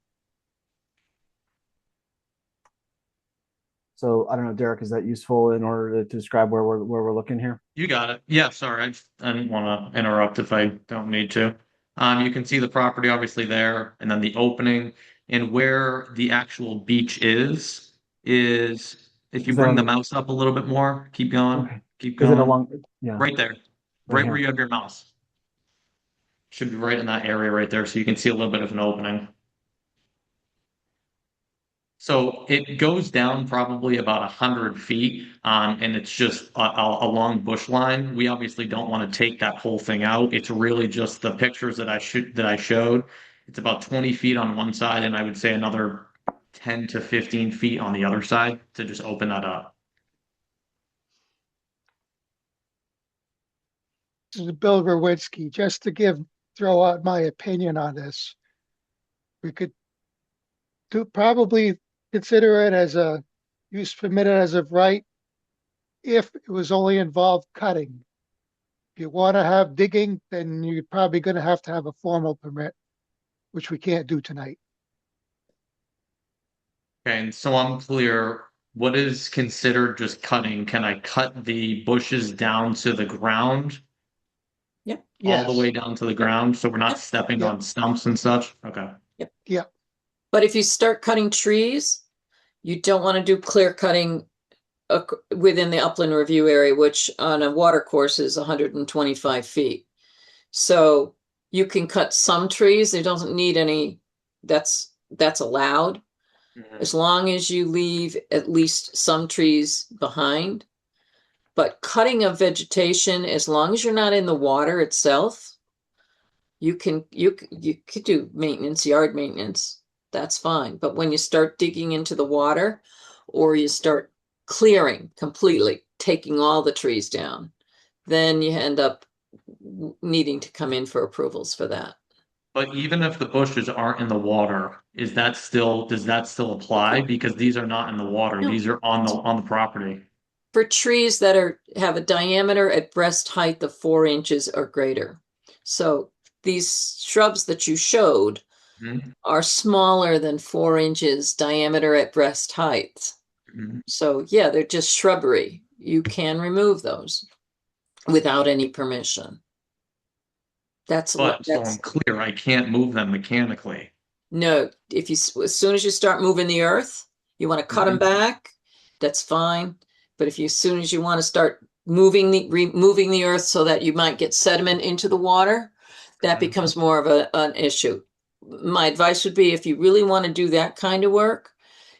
So I don't know, Derek, is that useful in order to describe where we're looking here? You got it. Yeah, sorry, I didn't want to interrupt if I don't need to. You can see the property obviously there, and then the opening, and where the actual beach is if you bring the mouse up a little bit more, keep going, okay. keep Is it going. along? Yeah. Right there, right where you have your mouse. Should be right in that area right there, so you can see a little bit of an opening. So it goes down probably about 100 feet, and it's just a long bush line. We obviously don't want to take that whole thing out. It's really just the pictures that I showed. It's about 20 feet on one side, and I would say another 10 to 15 feet on the other side to just open that up. This is Bill Verwitsky. Just to throw out my opinion on this. We could probably consider it as a use permitted as of right if it was only involved cutting. If you want to have digging, then you're probably going to have a formal permit, which we can't do tonight. Okay, and so I'm clear. What is considered just cutting? Can I cut the bushes down to the ground? Yep. Yes. All the way down to the ground, so we're not stepping on stumps and such? Okay. Yep. Yeah. But if you start cutting trees, you don't want to do clear cutting within the upland review area, which on a water course is 125 feet. So you can cut some trees. It doesn't need any, that's allowed. As long as you leave at least some trees behind. But cutting of vegetation, as long as you're not in the water itself, you could do maintenance, yard maintenance. That's fine. But when you start digging into the water or you start clearing completely, taking all the trees down, then you end up needing to come in for approvals for that. But even if the bushes aren't in the water, does that still apply? Because these are not in the water. No. These are on the property. For trees that have a diameter at breast height of 4 inches or greater. So these shrubs that you showed Mhm. are smaller than 4 inches diameter at breast height. Mhm. So yeah, they're just shrubbery. You can remove those without any permission. But so I'm clear, I can't move them mechanically. No, as soon as you start moving the earth, you want to cut them back, that's fine. But as soon as you want to start removing the earth so that you might get sediment into the water, that becomes more of an issue. My advice would be if you really want to do that kind of work,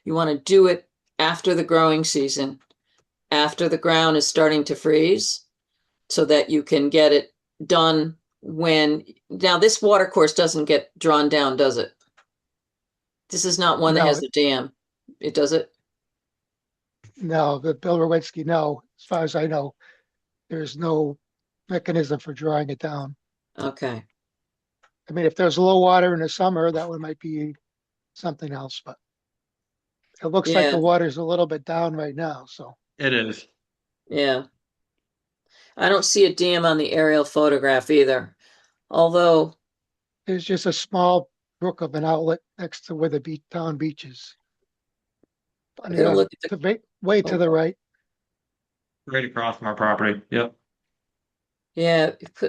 you want to do it after the growing season, after the ground is starting to freeze, so that you can get it done now this water course doesn't get drawn down, does it? This is not one that No, has a dam. It does it? no, the Bill Rowinski, no, as far as I know, there's no mechanism for drawing it down. Okay. I mean, if there's low water in the summer, that one might be something else, but it looks like the Yeah, water's a little bit down right now, so. It is. yeah. I don't see a dam on the aerial photograph either. Although, There's just a small brook of an outlet next to where the town beach is. I'm gonna look at Way to the right. Right across from our property. Yep.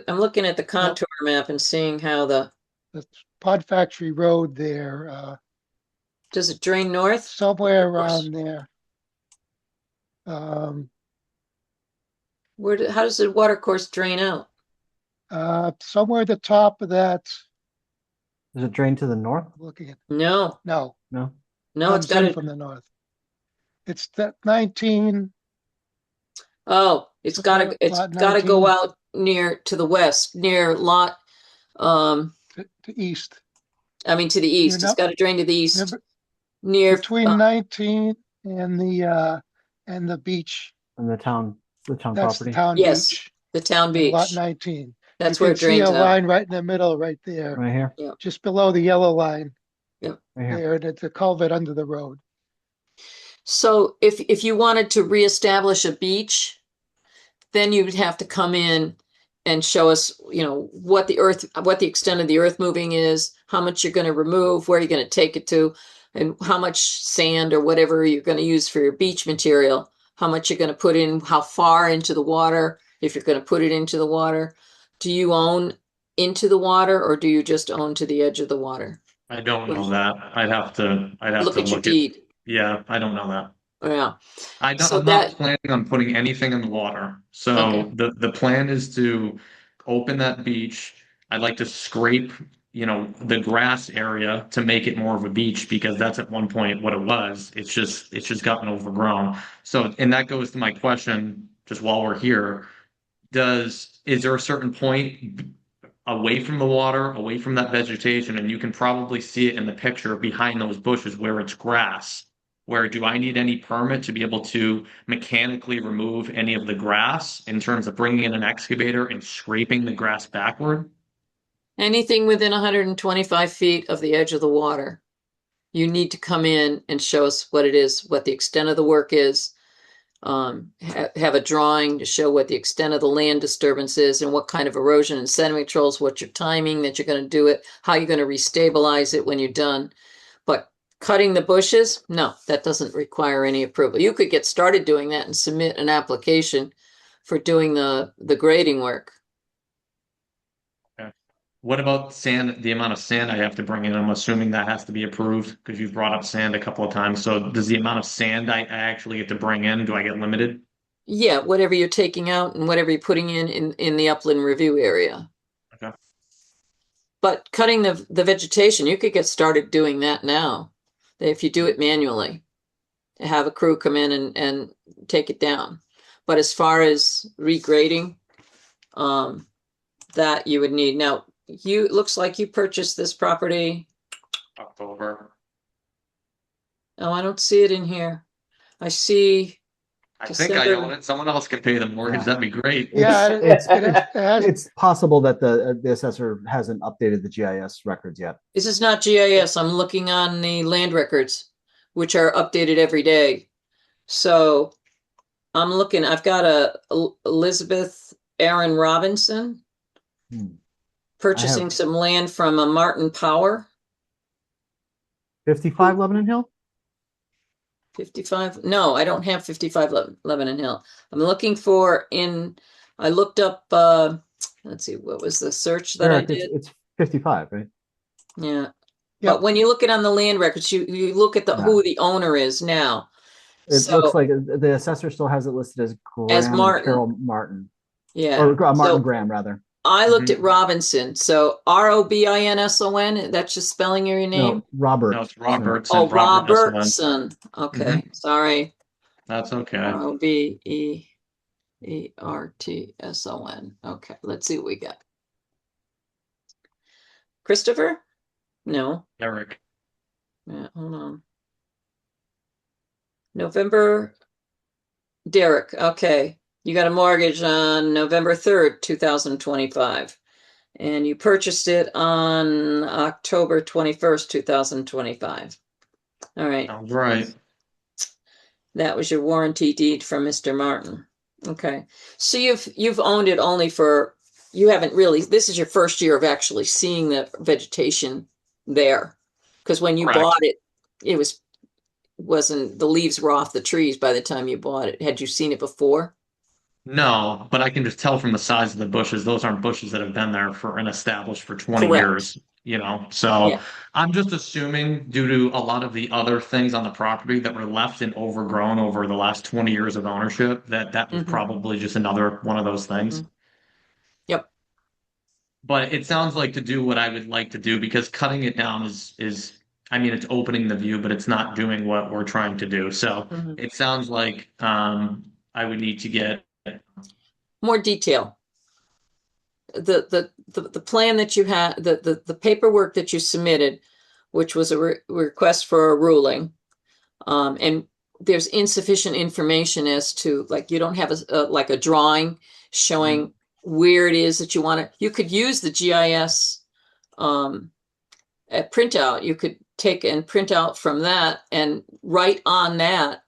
I'm looking at the contour map and seeing how The Pod Factory Road there, does it drain north? somewhere around there. Um, How does the water course drain out? somewhere at the top of that, Does it drain to the north? looking at, No, no, No. no, it's comes in got from the north. It's that 19, it's Lot gotta go 19. out near to the west, near lot, to east. to the east. It's not- gotta drain to the east, Remember, near, between 19 and the beach. And the town That's the property. town yes, beach. the town and Lot beach. 19. That's You where can it see drains a out. line right in the middle, right there, Right here. just below the yellow line Right here. there, and it's a culvert under the road. So if you wanted to reestablish a beach, then you would have to come in and show us, what the extent of the earth moving is, how much you're going to remove, where you're going to take it to, and how much sand or whatever you're going to use for your beach material, how much you're going to put in, how far into the water, if you're going to put it into the water. Do you own into the water or do you just own to the edge of the water? I don't know that. I'd have to Look at your deed. Yeah, I don't know that. Yeah. I'm So not planning on putting anything in the water. So Okay. the plan is to open that beach. I'd like to scrape, the grass area to make it more of a beach because that's at one point what it was. It's just gotten overgrown. So, and that goes to my question, just while we're here, is there a certain point away from the water, away from that vegetation, and you can probably see it in the picture behind those bushes where it's grass? Where do I need any permit to be able to mechanically remove any of the grass in terms of bringing in an excavator and scraping the grass backward? Anything within 125 feet of the edge of the water, you need to come in and show us what it is, what the extent of the work is. Have a drawing to show what the extent of the land disturbance is and what kind of erosion and sediment controls, what your timing that you're going to do it, how you're going to restabilize it when you're done. But cutting the bushes, no, that doesn't require any approval. You could get started doing that and submit an application for doing the grading work. What about sand, the amount of sand I have to bring in? I'm assuming that has to be approved because you've brought up sand a couple of times. So does the amount of sand I actually get to bring in, do I get limited? Yeah, whatever you're taking out and whatever you're putting in the upland review area. Okay. But cutting the vegetation, you could get started doing that now. If you do it manually, have a crew come in and take it down. But as far as regrading, that you would need. Now, it looks like you purchased this property. October. Oh, I don't see it in here. I see I think I December. own it. Someone else can pay the mortgage. That'd be great. Yeah, it has, It's possible that the assessor hasn't updated the GIS records yet. This is not GIS. I'm looking on the land records, which are updated every day. So I'm looking, I've got Elizabeth Aaron Robinson purchasing some land from a Martin Power. 55 Lebanon Hill? 55? No, I don't have 55 Lebanon Hill. I'm looking for I looked up, let's see, what was the search that I Eric, did? it's 55, right? Yeah. Yep. But when you look at on the land records, you look at who the owner is now. It looks like the assessor still has it listed as Graham and Martin. Carol Martin. Yeah. Or Martin So Graham, rather. I looked at Robinson. So Robinson. That's just spelling your name? No, Robert. No, it's Robertson. Oh, Robert S. Robertson. Okay. Sorry. That's okay. Robertson. Okay. Let's see what we got. Christopher? No. Eric. Yeah, hold on. November. Derek. Okay. You got a mortgage on November 3rd, 2025. And you purchased it on October 21st, 2025. All right. All right. That was your warranty deed from Mr. Martin. Okay. So you've owned it only you haven't really, this is your first year of actually seeing the vegetation there. Because when you bought it, wasn't, the leaves were off the trees by the time you bought it. Had you seen it before? No, but I can just tell from the size of the bushes, those aren't bushes that have been there and established for 20 Correct. years, So Yeah. I'm just assuming due to a lot of the other things on the property that were left and overgrown over the last 20 years of ownership, that was probably just another one of those things. Yep. But it sounds like to do what I would like to do because cutting it down is I mean, it's opening the view, but it's not doing what we're trying to do. So it sounds like I would need to get more detail. The plan that you had, the paperwork that you submitted, which was a request for a ruling, and there's insufficient information as to, like, you don't have a drawing showing where it is that you want to. You could use the GIS printout. You could take and print out from that and write on that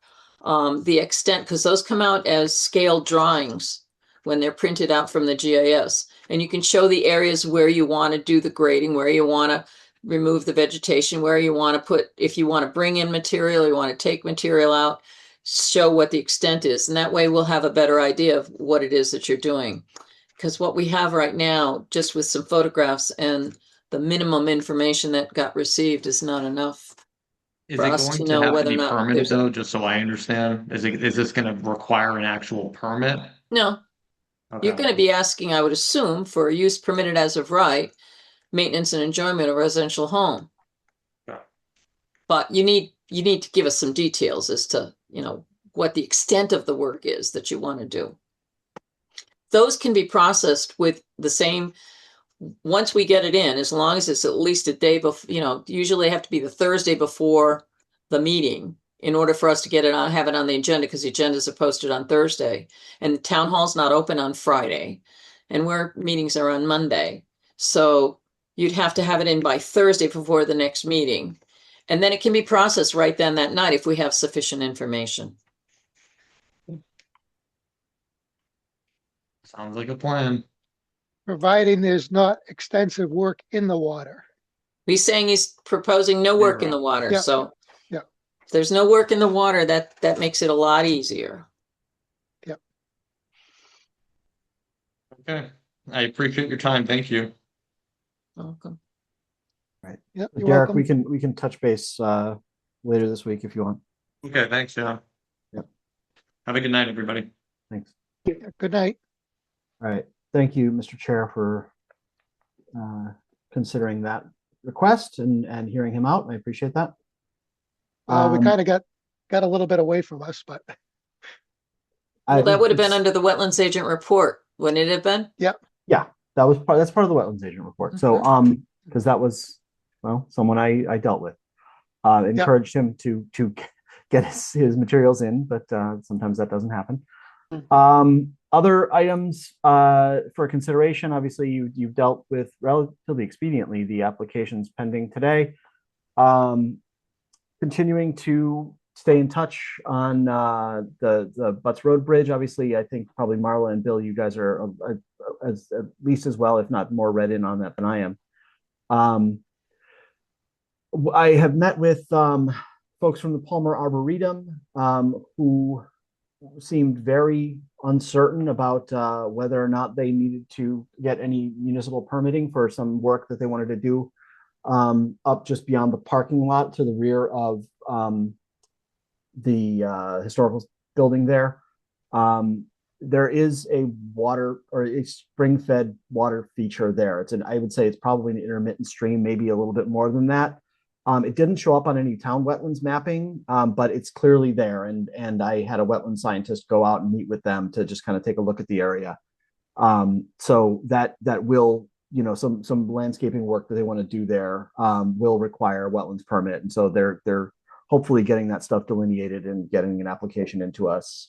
the extent, because those come out as scaled drawings when they're printed out from the GIS. And you can show the areas where you want to do the grading, where you want to remove the vegetation, where you want to put, if you want to bring in material, you want to take material out, show what the extent is. And that way we'll have a better idea of what it is that you're doing. Because what we have right now, just with some photographs and the minimum information that got received, is not enough. Is for it us going to to know have to whether or be not permitted there's though, just so I understand? Is this going to require an actual permit? No. Okay. You're going to be asking, I would assume, for a use permitted as of right, maintenance and enjoyment of a residential home. Yeah. But you need to give us some details as to, what the extent of the work is that you want to do. Those can be processed with the same, once we get it in, as long as it's at least a day before, usually have to be the Thursday before the meeting in order for us to get it on, have it on the agenda, because the agendas are posted on Thursday and the town hall's not open on Friday and where meetings are on Monday. So you'd have to have it in by Thursday before the next meeting. And then it can be processed right then that night if we have sufficient information. Sounds like a plan. providing there's not extensive work in the water. He's saying he's proposing no work in the water. Yeah. So Yeah. if there's no work in the water, that makes it a lot easier. Yep. Okay. I appreciate your time. Thank you. Welcome. Right. Yep, you're Derek, welcome. we can touch base later this week if you want. Okay. Thanks, John. Yep. Have a good night, everybody. Thanks. Yeah, good night. All right. Thank you, Mr. Chair, for considering that request and hearing him out. I appreciate that. We kind of got a little bit away from us, but Well, that would have been it's- under the wetlands agent report, wouldn't it have been? Yep. Yeah, that's part of the wetlands agent report. So, because that was, well, someone I dealt with, encouraged him to get his materials in, but sometimes that doesn't happen. Other items for consideration, obviously you've dealt with relatively expediently the applications pending today. Continuing to stay in touch on the Butts Road Bridge. Obviously, I think probably Marla and Bill, you guys are as at least as well, if not more, read in on that than I am. I have met with folks from the Palmer Arboretum who seemed very uncertain about whether or not they needed to get any municipal permitting for some work that they wanted to do up just beyond the parking lot to the rear of the historical building there. There is a water or a spring-fed water feature there. I would say it's probably an intermittent stream, maybe a little bit more than that. It didn't show up on any town wetlands mapping, but it's clearly there. And I had a wetland scientist go out and meet with them to just kind of take a look at the area. So that will, some landscaping work that they want to do there will require a wetlands permit. And so they're hopefully getting that stuff delineated and getting an application into us.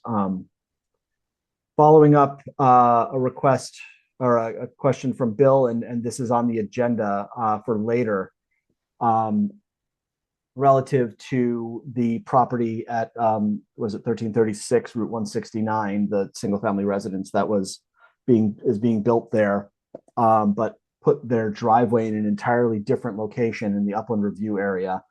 Following up a request or a question from Bill, and this is on the agenda for later, relative to the property at, was it 1336 Route 169, the single family residence that is being built there, but put their driveway in an entirely different location in the upland review area.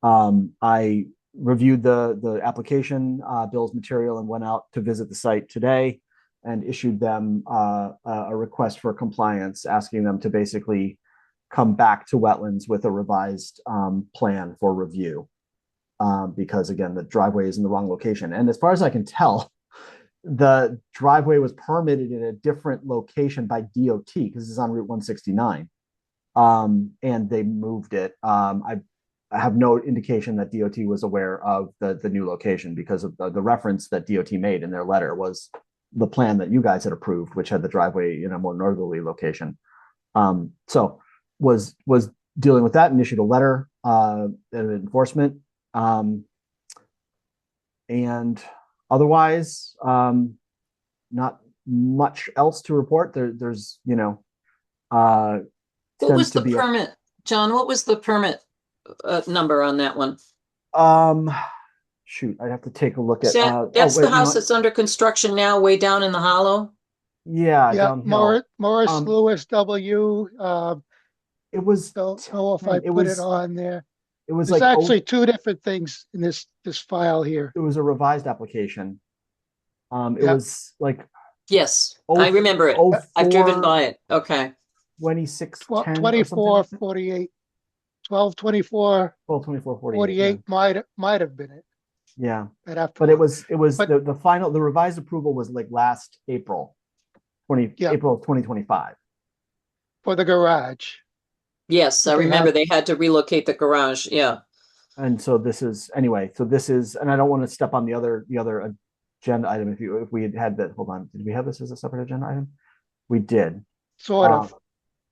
I reviewed the application, Bill's material, and went out to visit the site today and issued them a request for compliance, asking them to basically come back to wetlands with a revised plan for review. Because again, the driveway is in the wrong location. And as far as I can tell, the driveway was permitted in a different location by DOT because it's on Route 169. And they moved it. I have no indication that DOT was aware of the new location because of the reference that DOT made in their letter was the plan that you guys had approved, which had the driveway in a more northerly location. So was dealing with that and issued a letter of enforcement. And otherwise, not much else to report. There's, what was the permit, John? What was the permit number on that one? Shoot, I'd have to take a look at. That's the house that's under construction now, way down in the hollow. Yeah, downhill. Morris Lewis W. It was. Don't know if I put it on there. It was There's like actually two different things in this file here. It was a revised application. It was like. Yes, I remember it. I've driven by it. Okay. 2610 24 48 12 24 48 might have been it. Yeah, but it was the final, the revised approval was like last April April of 2025 for the garage. Yes, I remember they had to relocate the garage. Yeah. And so this is and I don't want to step on the other agenda item. If we had that, hold on, did we have this as a separate agenda item? We did. Sort of.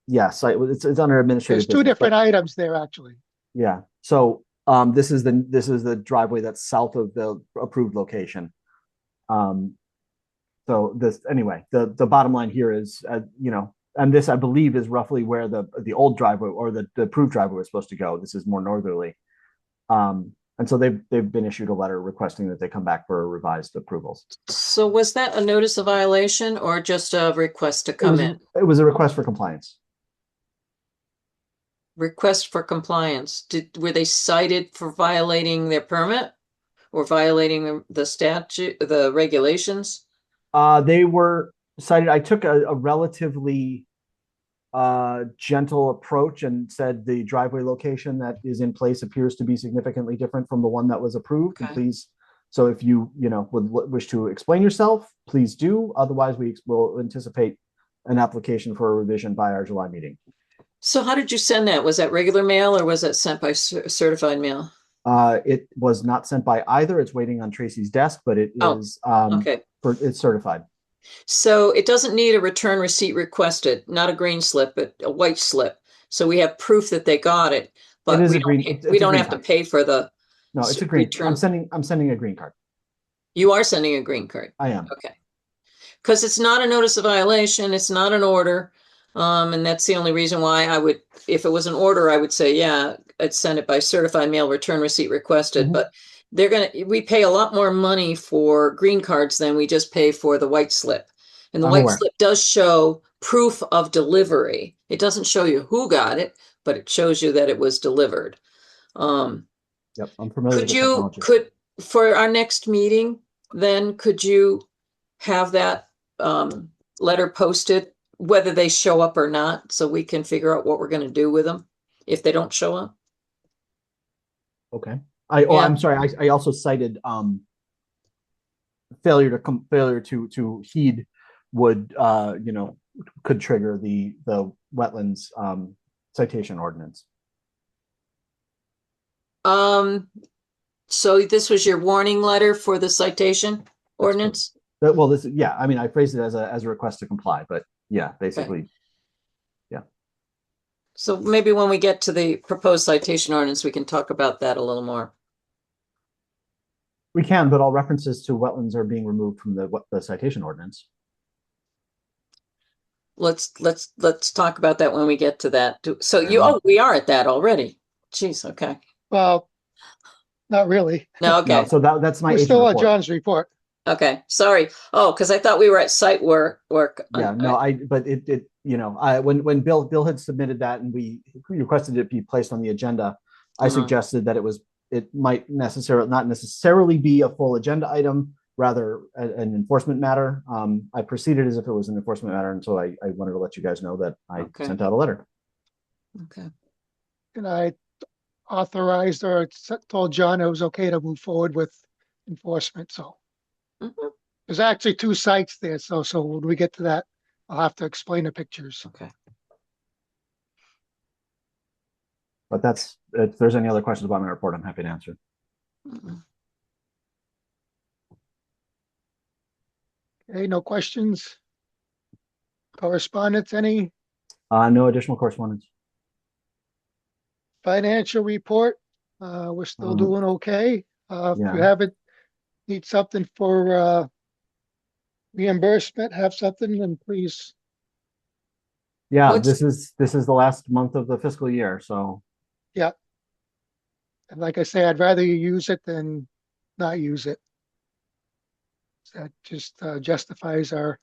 Yes, it's under administrative. There's two different items there actually. Yeah. So this is the driveway that's south of the approved location. So this anyway, the bottom line here is and this I believe is roughly where the old driveway or the approved driveway was supposed to go. This is more northerly. And so they've been issued a letter requesting that they come back for revised approvals. So was that a notice of violation or just a request to come in? It was a request for compliance. Request for compliance. Were they cited for violating their permit or violating the statute, the regulations? They were cited. I took a relatively gentle approach and said the driveway location that is in place appears to be significantly different from the one that was approved. Okay. And please, so if you would wish to explain yourself, please do. Otherwise, we will anticipate an application for a revision by our July meeting. So how did you send that? Was that regular mail or was that sent by certified mail? It was not sent by either. It's waiting on Tracy's desk, but it is okay. it's certified. So it doesn't need a return receipt requested, not a green slip, but a white slip. So we have proof that they got it, but It is we a green. don't, It's we a don't green have to card. pay for the No, it's a green. return. I'm sending a green card. You are sending a green card. I am. Okay. Because it's not a notice of violation, it's not an order. And that's the only reason why I would, if it was an order, I would say, yeah, I'd send it by certified mail, return receipt requested. Mhm. But we pay a lot more money for green cards than we just pay for the white slip. And the I'm white aware. slip does show proof of delivery. It doesn't show you who got it, but it shows you that it was delivered. Yep, I'm familiar with the technology. For our next meeting, then could you have that letter posted, whether they show up or not, so we can figure out what we're going to do with them if they don't show up? Okay. Yeah. I'm sorry. I also cited failure to heed would could trigger the wetlands citation ordinance. So this was your warning letter for the citation ordinance? Well, I mean, I phrased it as a request to comply, but yeah, basically. Okay. Yeah. So maybe when we get to the proposed citation ordinance, we can talk about that a little more. We can, but all references to wetlands are being removed from the citation ordinance. Let's talk about that when we get to that. So we are at that already. Jeez, okay. Well, not really. No, okay. No, so that's my We're agent still on report. John's report. Okay, sorry. Oh, because I thought we were at site work. Yeah, no, but when Bill had submitted that and we requested it be placed on the agenda, I suggested that it might not necessarily be a full agenda item, rather an enforcement matter. I proceeded as if it was an enforcement matter, and so I wanted to let you guys know that I sent out a letter. Okay. And I authorized or told John it was okay to move forward with enforcement. So there's actually 2 sites there. So when we get to that, I'll have to explain the pictures. Okay. But if there's any other questions about my report, I'm happy to answer. Okay, no questions? Correspondence, any? No additional correspondence. Financial report, we're still doing okay. If you haven't need something for reimbursement, have something, then please. Yeah, this is the last month of the fiscal year, so. Yeah. And like I say, I'd rather you use it than not use it. That just justifies our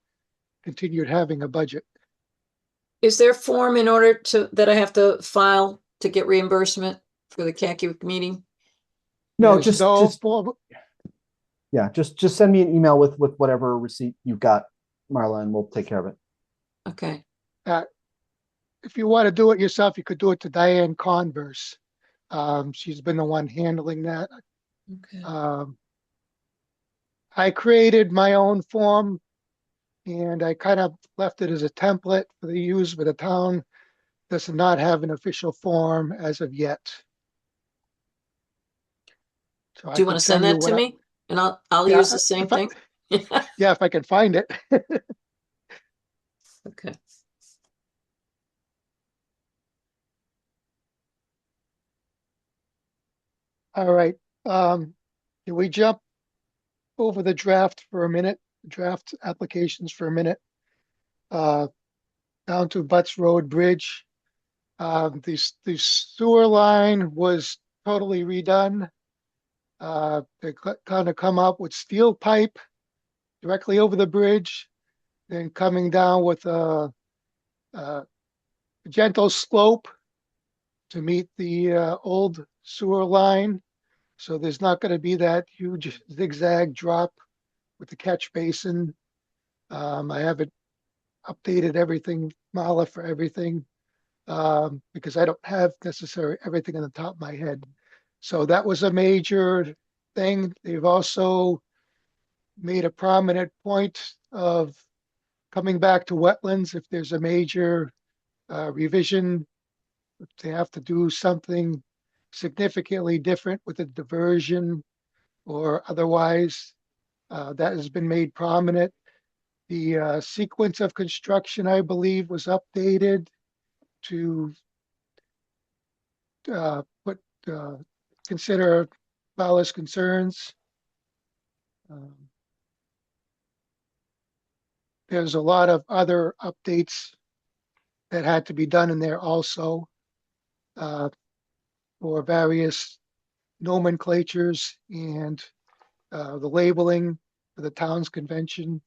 continued having a budget. Is there a form in order that I have to file to get reimbursement for the khaki meeting? No, There's just send me an email with whatever receipt you've got, Marla, and we'll take care of it. Okay. If you want to do it yourself, you could do it to Diane Converse. She's been the one handling that. Okay. I created my own form and I kind of left it as a template for the use, but the town does not have an official form as of yet. So Do you want to send that to me? And I'll use the same thing? Yeah, if I can find it. Okay. All right. Can we jump over the draft for a minute? Draft applications for a minute. Down to Butts Road Bridge. The sewer line was totally redone. They're going to come up with steel pipe directly over the bridge, then coming down with a gentle slope to meet the old sewer line. So there's not going to be that huge zigzag drop with the catch basin. I haven't updated everything, Mala, for everything, because I don't have necessarily everything on the top of my head. So that was a major thing. They've also made a prominent point of coming back to wetlands if there's a major revision. If they have to do something significantly different with a diversion or otherwise, That has been made prominent. The sequence of construction, I believe, was updated to put consider Bala's concerns. There's a lot of other updates that had to be done in there also uh, for various nomenclatures and the labeling for the town's convention.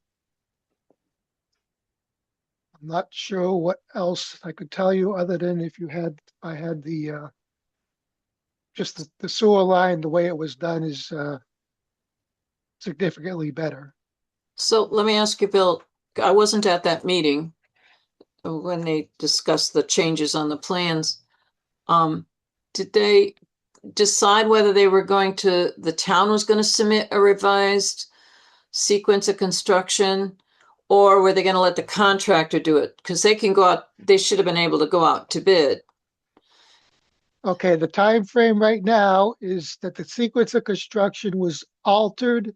I'm not sure what else I could tell you other than I had the just the sewer line, the way it was done is significantly better. So let me ask you, Bill, I wasn't at that meeting when they discussed the changes on the plans. Did they decide whether the town was going to submit a revised sequence of construction, or were they going to let the contractor do it? Because they should have been able to go out to bid. Okay, the time frame right now is that the sequence of construction was altered,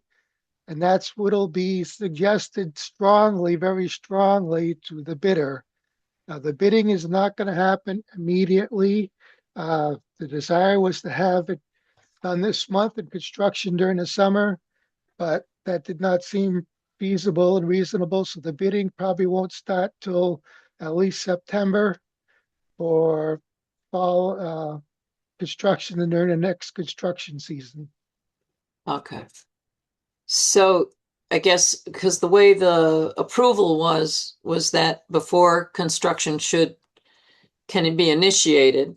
and that's what'll be suggested strongly, very strongly to the bidder. Now, the bidding is not going to happen immediately. The desire was to have it done this month in construction during the summer, but that did not seem feasible and reasonable. So the bidding probably won't start till at least September for fall construction and during the next construction season. Okay. So I guess because the way the approval was that before construction can it be initiated,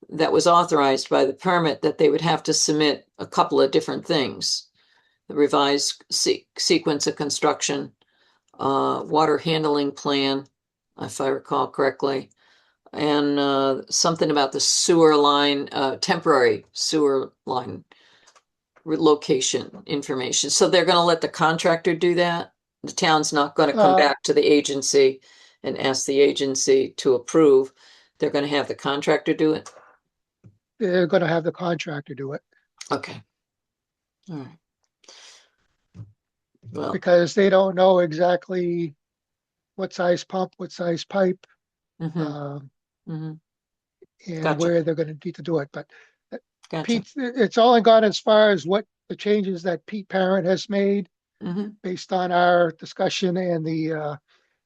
that was authorized by the permit, that they would have to submit a couple of different things. The revised sequence of construction, water handling plan, if I recall correctly, and something about the sewer line, temporary sewer line location information. So they're going to let the contractor do that? The town's not going to come back to the agency and ask the agency to approve. They're going to have the contractor do it? They're going to have the contractor do it. Okay. All right. Well, because they don't know exactly what size pump, what size pipe, mhm, and Gotcha. where they're going to need to do it. But Gotcha. Pete, it's only gone as far as what the changes that Pete Parent has made Mhm, based on our discussion and the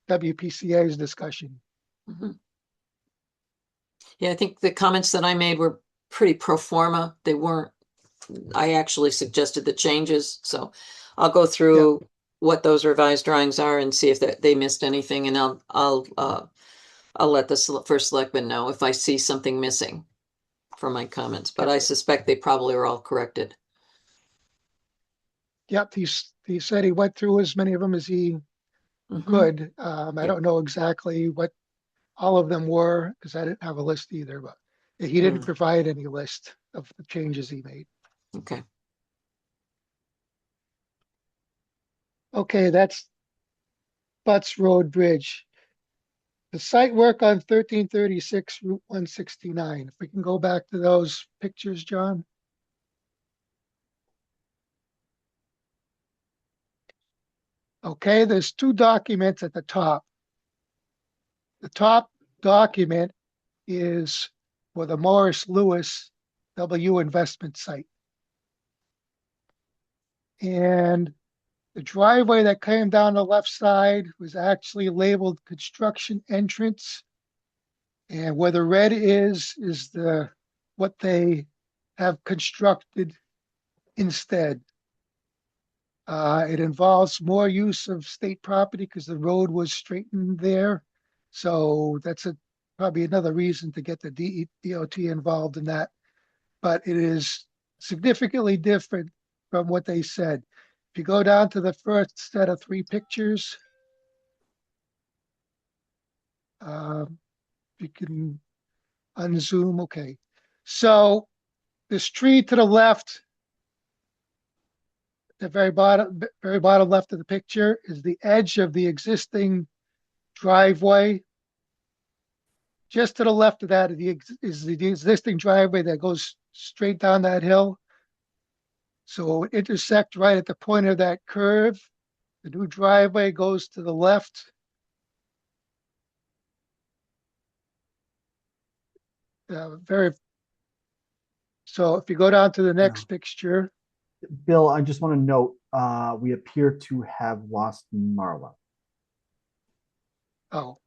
WPCA's discussion. mhm. Yeah, I think the comments that I made were pretty pro forma. I actually suggested the changes, so I'll go through what those revised drawings are and see if they missed anything, and I'll let the first selectman know if I see something missing from my comments, but I suspect they probably are all corrected. Yep, he said he went through as many of them as he Mhm. could. I don't know exactly what all of them were because I didn't have a list either, but he didn't provide any list of the changes he made. Okay. Okay, that's Butts Road Bridge. The site work on 1336 Route 169. If we can go back to those pictures, John. Okay, there's two documents at the top. The top document is for the Morris Lewis W investment site. And the driveway that came down the left side was actually labeled construction entrance. And where the red is what they have constructed instead. It involves more use of state property because the road was straightened there. So that's probably another reason to get the DOT involved in that. But it is significantly different from what they said. If you go down to the first set of three pictures, if you can unzoom, okay. So this tree to the left, the very bottom left of the picture is the edge of the existing driveway. Just to the left of that is the existing driveway that goes straight down that hill. So it intersect right at the point of that curve. The new driveway goes to the left. Very. So if you go down to the next picture, Bill, I just want to note, we appear to have lost Marla. oh,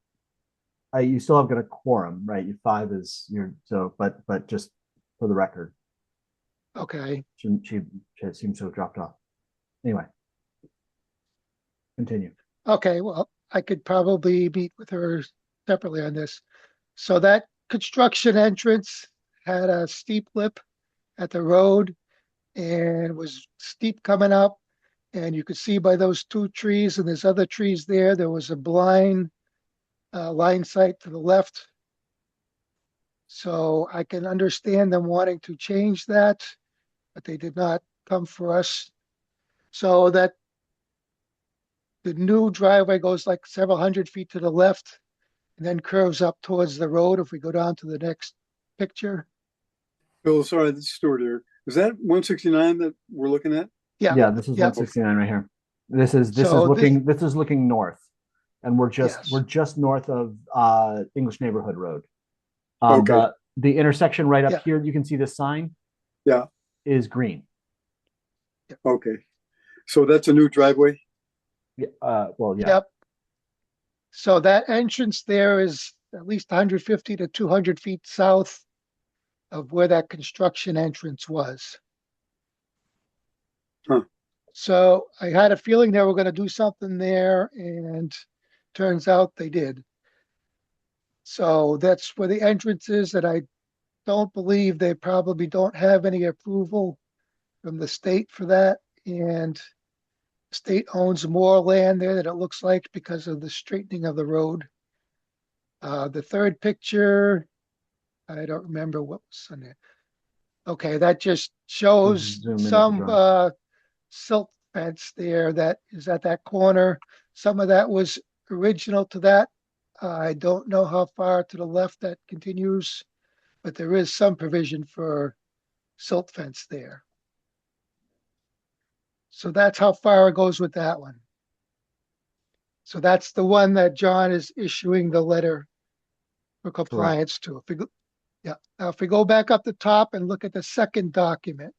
You still have got a quorum, right? Your five is your so, but just for the record, okay. she seems to have dropped off. Anyway, continue. Okay, well, I could probably meet with her separately on this. So that construction entrance had a steep lip at the road and was steep coming up. And you could see by those two trees and there's other trees there, there was a blind line sight to the left. So I can understand them wanting to change that, but they did not come for us. So that the new driveway goes like several hundred feet to the left and then curves up towards the road. If we go down to the next picture. Bill, sorry, this is Stuart here. Is that 169 that we're looking at? Yeah. Yeah, this is Yeah. 169 right here. This is So this is looking north, and we're Yes. just north of English Neighborhood Road. Okay. The intersection right up Yeah. here, you can see this sign. Yeah. Is green. Okay. So that's a new driveway? Yeah. Well, yeah. Yep. So that entrance there is at least 150 to 200 feet south of where that construction entrance was. Huh. So I had a feeling they were going to do something there, and turns out they did. So that's where the entrance is, and I don't believe they probably don't have any approval from the state for that. And the state owns more land there than it looks like because of the straightening of the road. The third picture, I don't remember what was on there. Okay, that just shows Zoom in at the some drawing. silt fence there that is at that corner. Some of that was original to that. I don't know how far to the left that continues, but there is some provision for silt fence there. So that's how far it goes with that one. So that's the one that John is issuing the letter for compliance to. If we go, yeah, now if we go back up the top and look at the second document.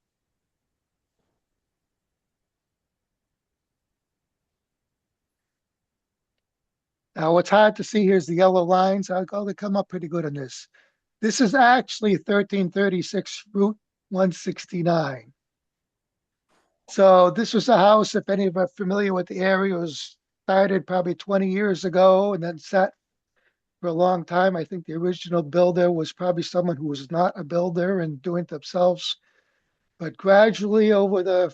Now what's hard to see here is the yellow lines. They come up pretty good on this. This is actually 1336 Route 169. So this was a house, if any of you are familiar with the area, it was started probably 20 years ago and then sat for a long time. I think the original builder was probably someone who was not a builder and doing it themselves. But gradually over the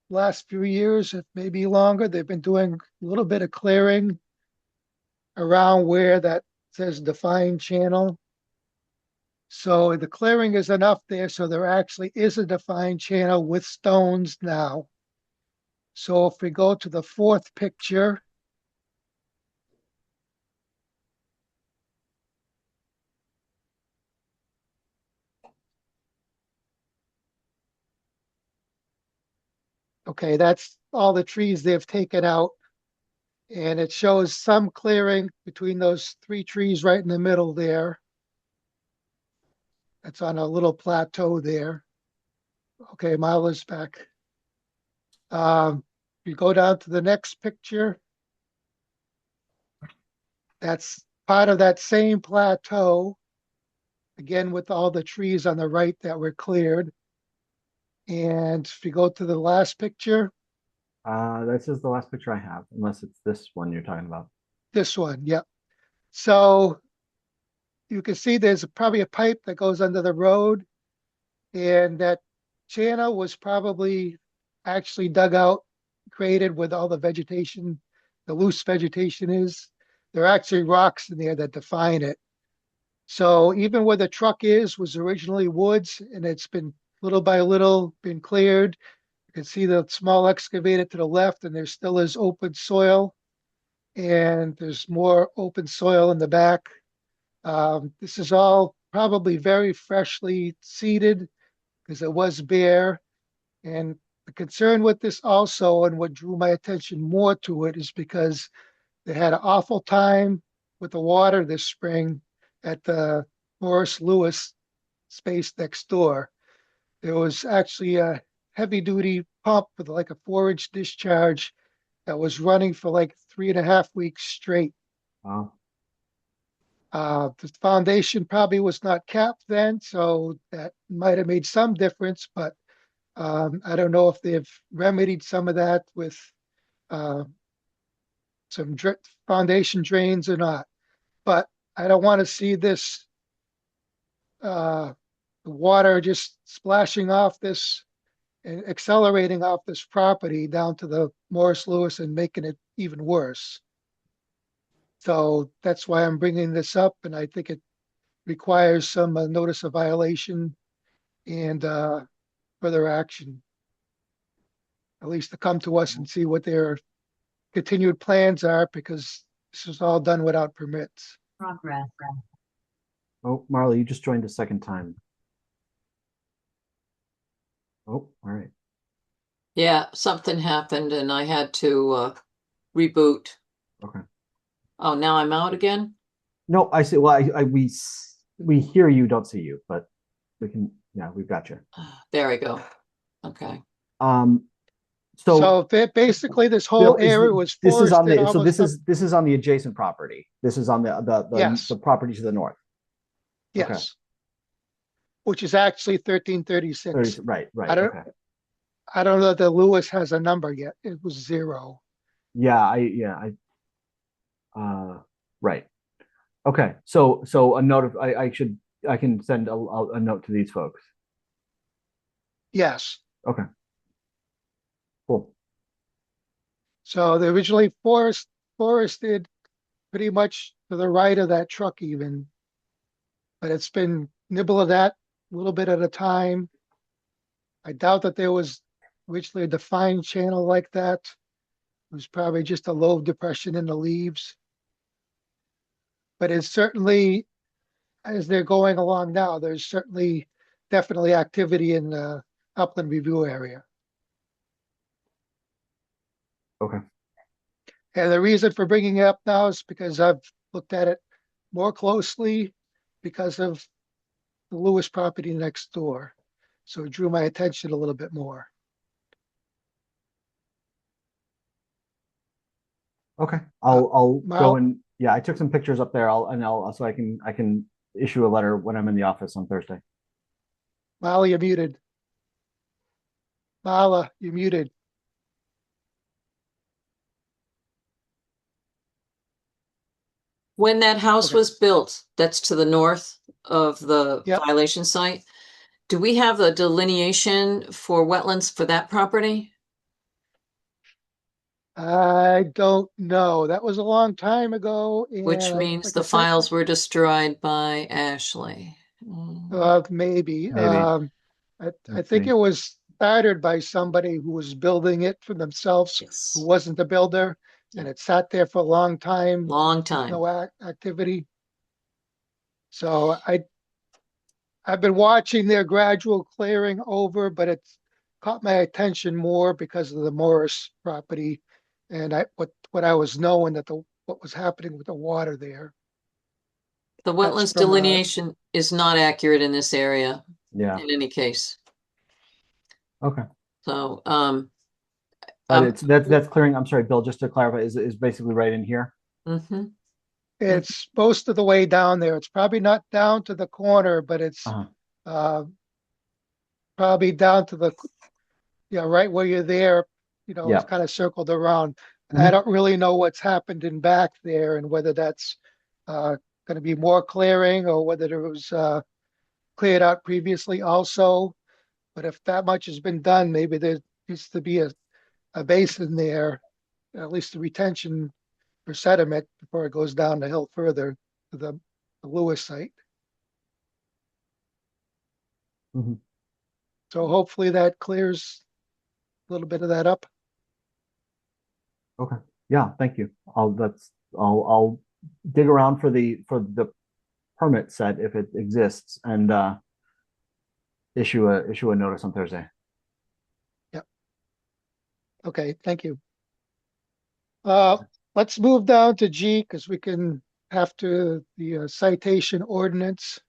last few years, if maybe longer, they've been doing a little bit of clearing around where that says defined channel. So the clearing is enough there, so there actually is a defined channel with stones now. So if we go to the fourth picture, okay, that's all the trees they've taken out. And it shows some clearing between those three trees right in the middle there. That's on a little plateau there. Okay, Marla's back. You go down to the next picture. That's part of that same plateau. Again, with all the trees on the right that were cleared. And if you go to the last picture. This is the last picture I have, unless it's this one you're talking about. This one, yep. So you can see there's probably a pipe that goes under the road, and that channel was probably actually dug out, created with all the vegetation, the loose vegetation is. There are actually rocks in there that define it. So even where the truck is was originally woods, and it's been little by little been cleared. You can see the small excavator to the left, and there still is open soil, and there's more open soil in the back. This is all probably very freshly seeded because it was bare, and the concern with this also, and what drew my attention more to it, is because they had an awful time with the water this spring at the Morris Lewis space next door. There was actually a heavy duty pump with like a 4-inch discharge that was running for like 3.5 weeks straight. Wow. The foundation probably was not capped then, so that might have made some difference, but I don't know if they've remedied some of that with some foundation drains or not. But I don't want to see this the water just splashing off this and accelerating off this property down to the Morris Lewis and making it even worse. So that's why I'm bringing this up, and I think it requires some notice of violation and further action, at least to come to us and see what their continued plans are, because this was all done without permits. Progress. Oh, Marley, you just joined a second time. Oh, all right. Yeah, something happened and I had to reboot. Okay. Oh, now I'm out again? No, I see. Well, we hear you, don't see you, but we can. Yeah, we've got you. There we go. Okay. So basically, this Bill, whole area was this is on forested the so almost this is on the adjacent property. This is on Yes. the property to the north. yes, Okay. which is actually 1336. Right. I don't Okay. I don't know that Lewis has a number yet. It was 0. Right. Okay. So a note of I can send a note to these folks. Yes. Okay. Cool. So they originally forested pretty much to the right of that truck even, but it's been nibble of that a little bit at a time. I doubt that there was originally a defined channel like that. It was probably just a low depression in the leaves. But it's certainly, as they're going along now, there's certainly definitely activity in the upland review area. Okay. And the reason for bringing it up now is because I've looked at it more closely because of the Lewis property next door. So it drew my attention a little bit more. Okay. I'll Mal- go and I took some pictures up there. So I can issue a letter when I'm in the office on Thursday. Mala, you're muted. Mala, you're muted. When that house Okay. was built, that's to the north of the Yep. violation site. Do we have a delineation for wetlands for that property? I don't know. That was a long time ago. Which And means like the I said, files were destroyed by Ashley. maybe. Maybe. I Let's think see. it was started by somebody who was building it for themselves, Yes. who wasn't the builder, and it sat there for a long time Long with time. no activity. So I've been watching their gradual clearing over, but it's caught my attention more because of the Morris property and what I was knowing that what was happening with the water there. The That's wetlands from, delineation is not accurate in this area Yeah. in any case. Okay. So, But that's clearing. I'm sorry, Bill, just to clarify, is basically right in here. mhm. It's most of the way down there. It's probably not down to the corner, but it's probably down to the, right where you're there, Yeah. it's kind of circled around. Mhm. I don't really know what's happened in back there and whether that's going to be more clearing or whether it was cleared out previously also. But if that much has been done, maybe there needs to be a basin there, at least a retention for sediment before it goes down the hill further to the Lewis site. Mhm. So hopefully that clears a little bit of that up. Okay. Yeah. Thank you. I'll dig around for the permit set if it exists and issue a notice on Thursday. Yep. Okay, thank you. Uh, let's move down to G because we can after the citation ordinance.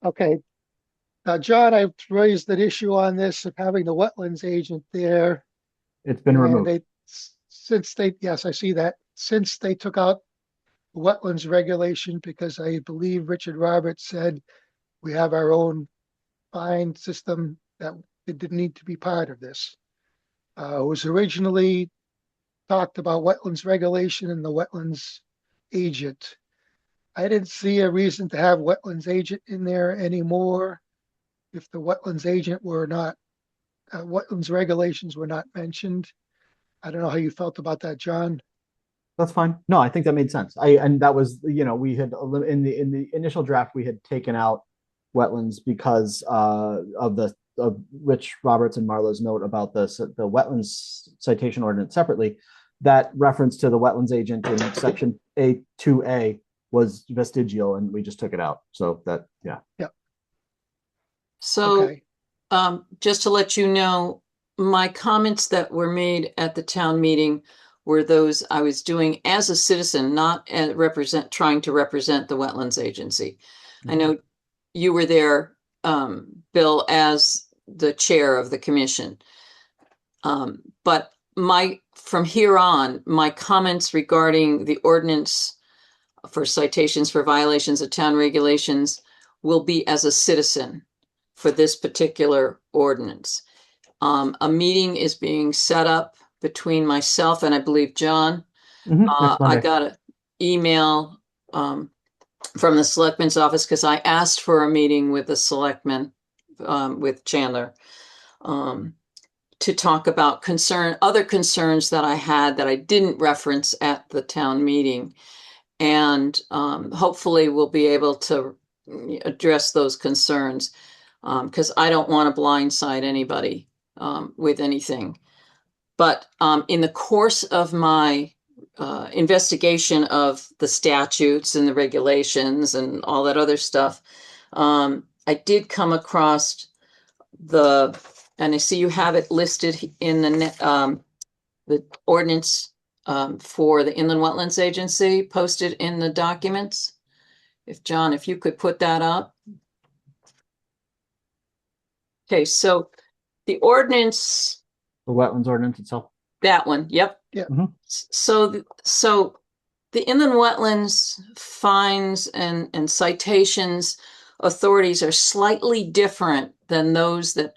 Okay, John, I've raised an issue on this of having the wetlands agent there. It's been And removed. yes, I see that. Since they took out the wetlands regulation, because I believe Richard Roberts said we have our own fine system that it didn't need to be part of this. It was originally talked about wetlands regulation and the wetlands agent. I didn't see a reason to have wetlands agent in there anymore if the wetlands agent were not, wetlands regulations were not mentioned. I don't know how you felt about that, John. That's fine. No, I think that made sense. And that was, we had in the initial draft we had taken out wetlands because of Rich Roberts and Marlo's note about the wetlands citation ordinance separately. That reference to the wetlands agent in section A2A was vestigial, and we just took it out. So that, yeah. Yeah. So, Okay. just to let you know, my comments that were made at the town meeting were those I was doing as a citizen, not trying to represent the wetlands agency. I know you were there, Bill, as the chair of the commission. But from here on, my comments regarding the ordinance for citations for violations of town regulations will be as a citizen for this particular ordinance. A meeting is being set up between myself and I believe John. I got an email from the selectman's office because I asked for a meeting with the selectman, with Chandler, to talk about other concerns that I had that I didn't reference at the town meeting. And hopefully we'll be able to address those concerns because I don't want to blindside anybody with anything. But in the course of my investigation of the statutes and the regulations and all that other stuff, I did come across and I see you have it listed in the ordinance for the Inland Wetlands Agency posted in the documents. John, if you could put that up. Okay, so the ordinance. The wetlands ordinance itself. That one, yep. Yep. Mhm. So the inland wetlands fines and citations authorities are slightly different than those that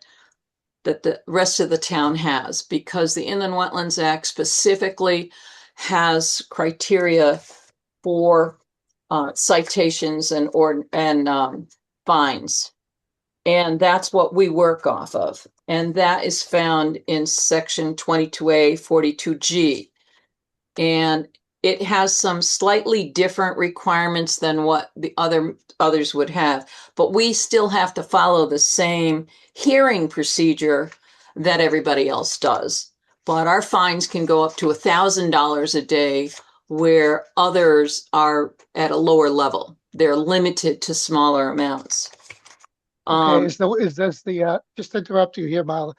the rest of the town has, because the Inland Wetlands Act specifically has criteria for citations and fines. And that's what we work off of. And that is found in section 22A 42G. And it has some slightly different requirements than what the others would have, but we still have to follow the same hearing procedure that everybody else does. But our fines can go up to $1,000 a day, where others are at a lower level. They're limited to smaller amounts. Okay, does the just to interrupt you here, Marla,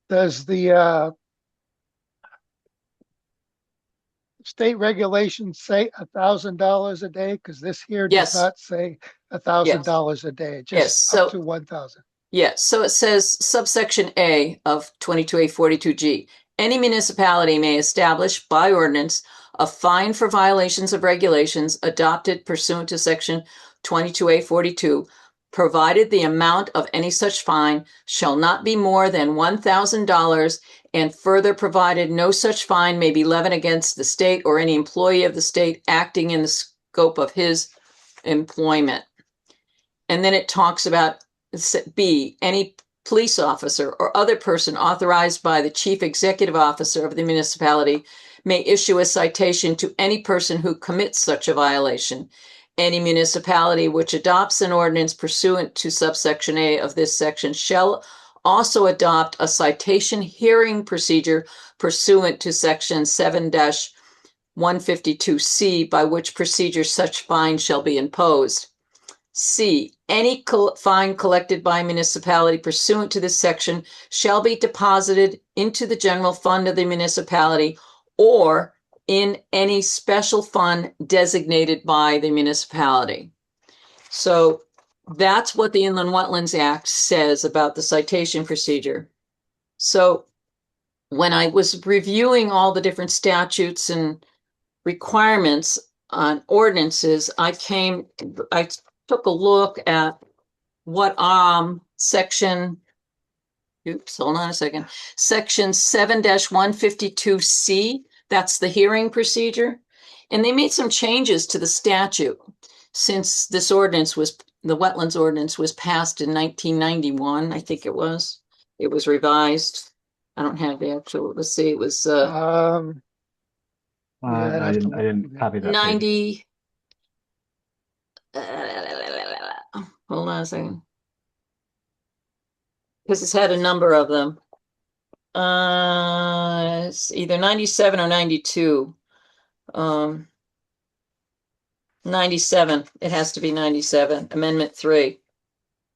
does the state regulations say $1,000 a day? Because this here does Yes. not say $1,000 a day, Yes, just so up to 1,000. yes, so it says subsection A of 22A 42G. Any municipality may establish by ordinance a fine for violations of regulations adopted pursuant to section 22A 42, provided the amount of any such fine shall not be more than $1,000, and further provided no such fine may be levied against the state or any employee of the state acting in the scope of his employment. And then it talks about B, any police officer or other person authorized by the chief executive officer of the municipality may issue a citation to any person who commits such a violation. Any municipality which adopts an ordinance pursuant to subsection A of this section shall also adopt a citation hearing procedure pursuant to section 7-152C, by which procedure such fine shall be imposed. C, any fine collected by a municipality pursuant to this section shall be deposited into the general fund of the municipality or in any special fund designated by the municipality. So that's what the Inland Wetlands Act says about the citation procedure. So when I was reviewing all the different statutes and requirements on ordinances, I took a look at what section 7-152C, that's the hearing procedure. And they made some changes to the statute since the wetlands ordinance was passed in 1991, I think it was. It was revised. I don't have the actual, let's see, it was Yeah, I didn't copy that. 90. Hold on a second. Because it's had a number of them. It's either 97 or 92. 97. It has to be 97. Amendment 3.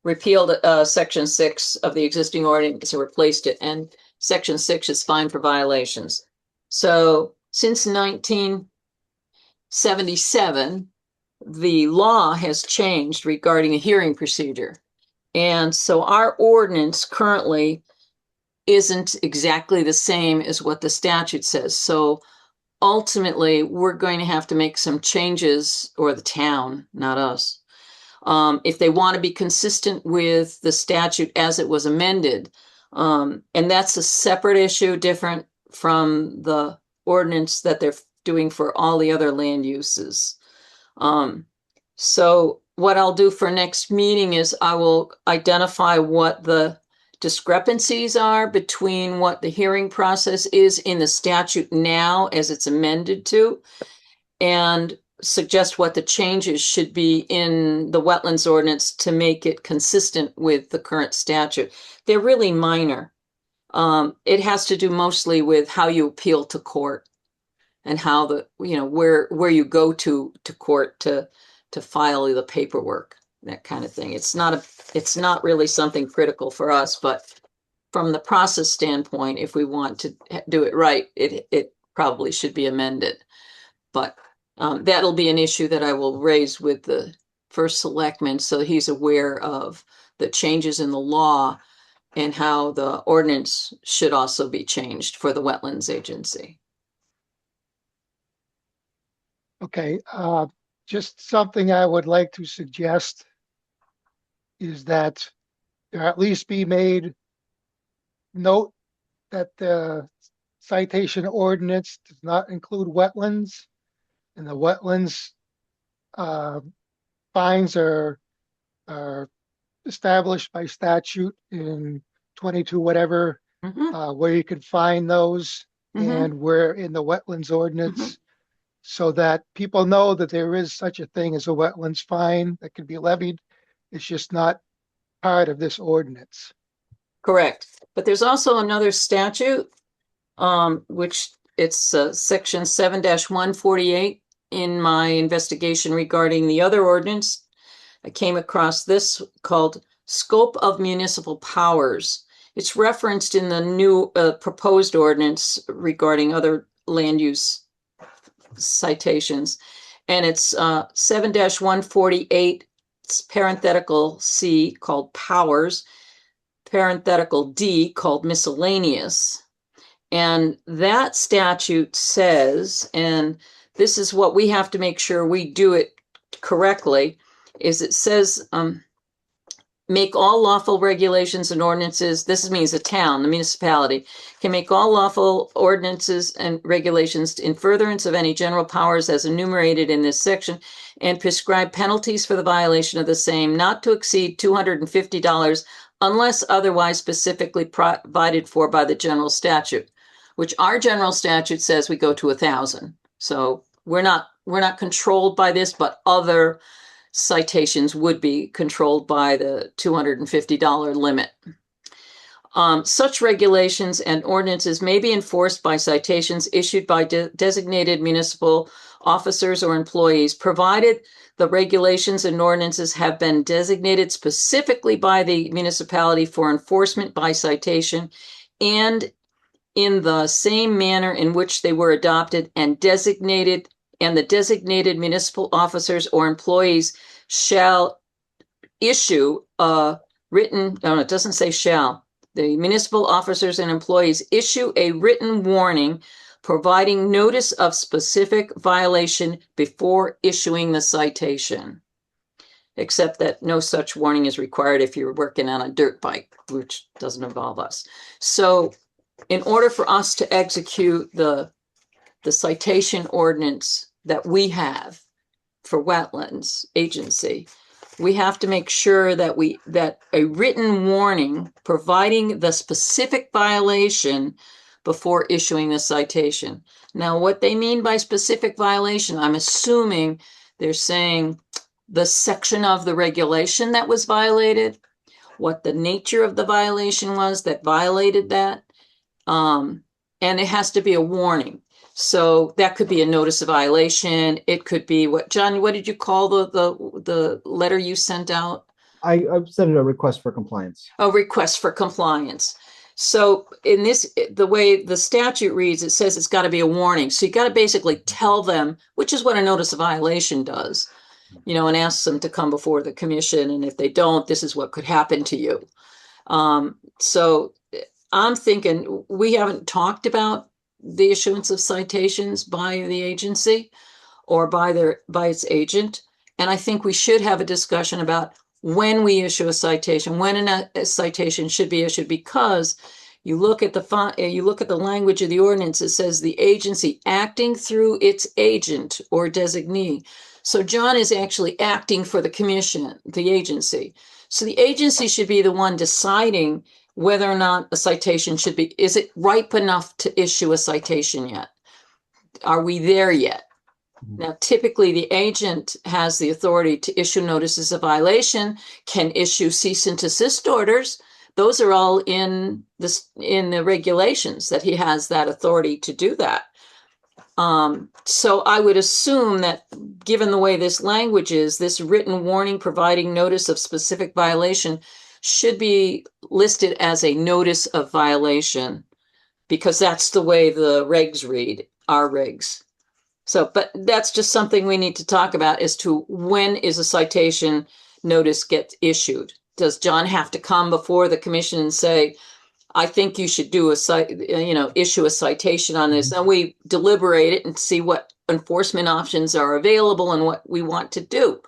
Repealed section 6 of the existing ordinance and replaced it. And section 6 is fine for violations. So since 1977, the law has changed regarding a hearing procedure. And so our ordinance currently isn't exactly the same as what the statute says. So ultimately, we're going to have to make some changes, or the town, not us, if they want to be consistent with the statute as it was amended. And that's a separate issue, different from the ordinance that they're doing for all the other land uses. So what I'll do for next meeting is I will identify what the discrepancies are between what the hearing process is in the statute now as it's amended to, and suggest what the changes should be in the wetlands ordinance to make it consistent with the current statute. They're really minor. It has to do mostly with how you appeal to court and how where you go to court to file the paperwork, that kind of thing. It's not really something critical for us, but from the process standpoint, if we want to do it right, it probably should be amended. But that'll be an issue that I will raise with the first selectman, so he's aware of the changes in the law and how the ordinance should also be changed for the wetlands agency. Okay, just something I would like to suggest is that there at least be made note that the citation ordinance does not include wetlands, and the wetlands fines are established by statute in 22 whatever, where you can find those, and we're in the wetlands ordinance, so that people know that there is such a thing as a wetlands fine that can be levied. It's just not part of this ordinance. Correct. But there's also another statute, which it's section 7-148. In my investigation regarding the other ordinance, I came across this called Scope of Municipal Powers. It's referenced in the new proposed ordinance regarding other land use citations. And it's 7-148, it's parenthetical C called Powers, parenthetical D called Miscellaneous. And that statute says, and this is what we have to make sure we do it correctly, is it says, make all lawful regulations and ordinances, this means the town, the municipality, can make all lawful ordinances and regulations in furtherance of any general powers as enumerated in this section, and prescribe penalties for the violation of the same, not to exceed $250 unless otherwise specifically provided for by the general statute, which our general statute says we go to 1,000. So we're not controlled by this, but other citations would be controlled by the $250 limit. Such regulations and ordinances may be enforced by citations issued by designated municipal officers or employees, provided the regulations and ordinances have been designated specifically by the municipality for enforcement by citation and in the same manner in which they were adopted, and the designated municipal officers or employees shall issue a written, no, it doesn't say shall. The municipal officers and employees issue a written warning providing notice of specific violation before issuing the citation. Except that no such warning is required if you're working on a dirt bike, which doesn't involve us. So in order for us to execute the citation ordinance that we have for wetlands agency, we have to make sure that that a written warning providing the specific violation before issuing the citation. Now, what they mean by specific violation, I'm assuming they're saying the section of the regulation that was violated, what the nature of the violation was that violated that, and it has to be a warning. So that could be a notice of violation. It could be what, John, what did you call the letter you sent out? I've sent a request for compliance. A request for compliance. So in this, the way the statute reads, it says it's got to be a warning. So you got to basically tell them, which is what a notice of violation does, you know, and ask them to come before the commission. And if they don't, this is what could happen to you. So I'm thinking we haven't talked about the issuance of citations by the agency or by its agent. And I think we should have a discussion about when we issue a citation, when a citation should be issued, because you look at the language of the ordinance, it says the agency acting through its agent or designee. So John is actually acting for the commission, the agency. So the agency should be the one deciding whether or not a citation should be, is it ripe enough to issue a citation yet? Are we there yet? Now, typically the agent has the authority to issue notices of violation, can issue cease and desist orders. Those are all in the regulations that he has that authority to do that. So I would assume that given the way this language is, this written warning providing notice of specific violation should be listed as a notice of violation, because that's the way the regs read, our regs. So, but that's just something we need to talk about as to when is a citation notice get issued? Does John have to come before the commission and say, I think you should do issue a citation on this? And we deliberate it and see what enforcement options are available and what we want to do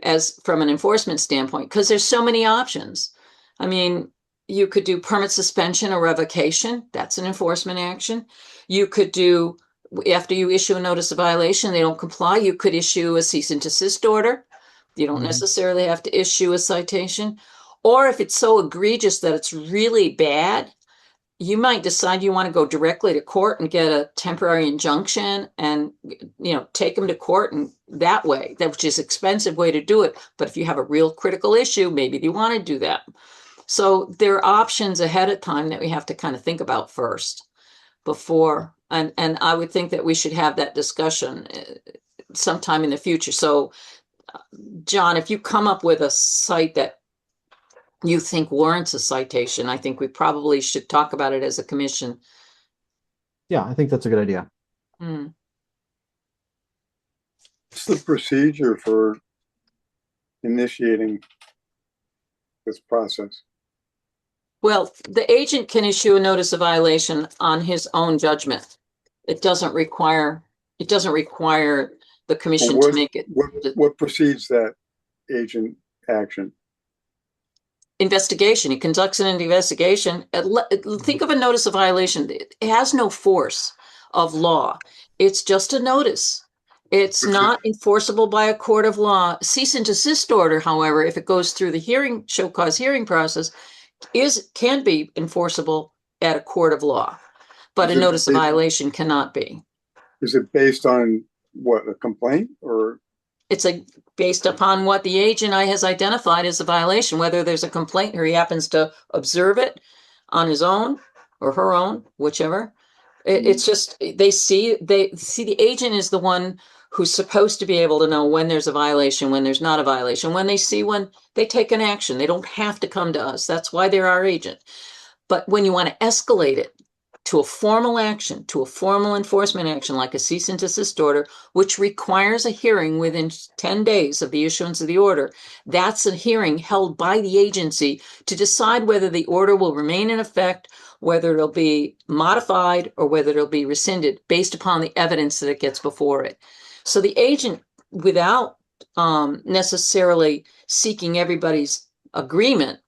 as from an enforcement standpoint, because there's so many options. I mean, you could do permit suspension or revocation. That's an enforcement action. You could do, after you issue a notice of violation, they don't comply, you could issue a cease and desist order. You don't necessarily have to issue a citation. Or if it's so egregious that it's really bad, you might decide you want to go directly to court and get a temporary injunction and, take them to court, and that way, which is an expensive way to do it. But if you have a real critical issue, maybe you want to do that. So there are options ahead of time that we have to kind of think about first before, and I would think that we should have that discussion sometime in the future. So John, if you come up with a site that you think warrants a citation, I think we probably should talk about it as a commission. Yeah, I think that's a good idea. What's the procedure for initiating this process? Well, the agent can issue a notice of violation on his own judgment. It doesn't require the commission to make it. What precedes that agent action? Investigation. He conducts an investigation. Think of a notice of violation. It has no force of law. It's just a notice. It's not enforceable by a court of law. Cease and desist order, however, if it goes through the show cause hearing process, can be enforceable at a court of law, but a notice of violation cannot be. Is it based on what, a complaint, or? It's based upon what the agent has identified as a violation, whether there's a complaint or he happens to observe it. on his own or her own, whichever. It's just they see the agent is the one who's supposed to be able to know when there's a violation, when there's not a violation, when they take an action. They don't have to come to us. That's why they're our agent. But when you want to escalate it to a formal action, to a formal enforcement action like a cease and desist order, which requires a hearing within 10 days of the issuance of the order, that's a hearing held by the agency to decide whether the order will remain in effect, whether it'll be modified, or whether it'll be rescinded based upon the evidence that it gets before it. So the agent, without necessarily seeking everybody's agreement,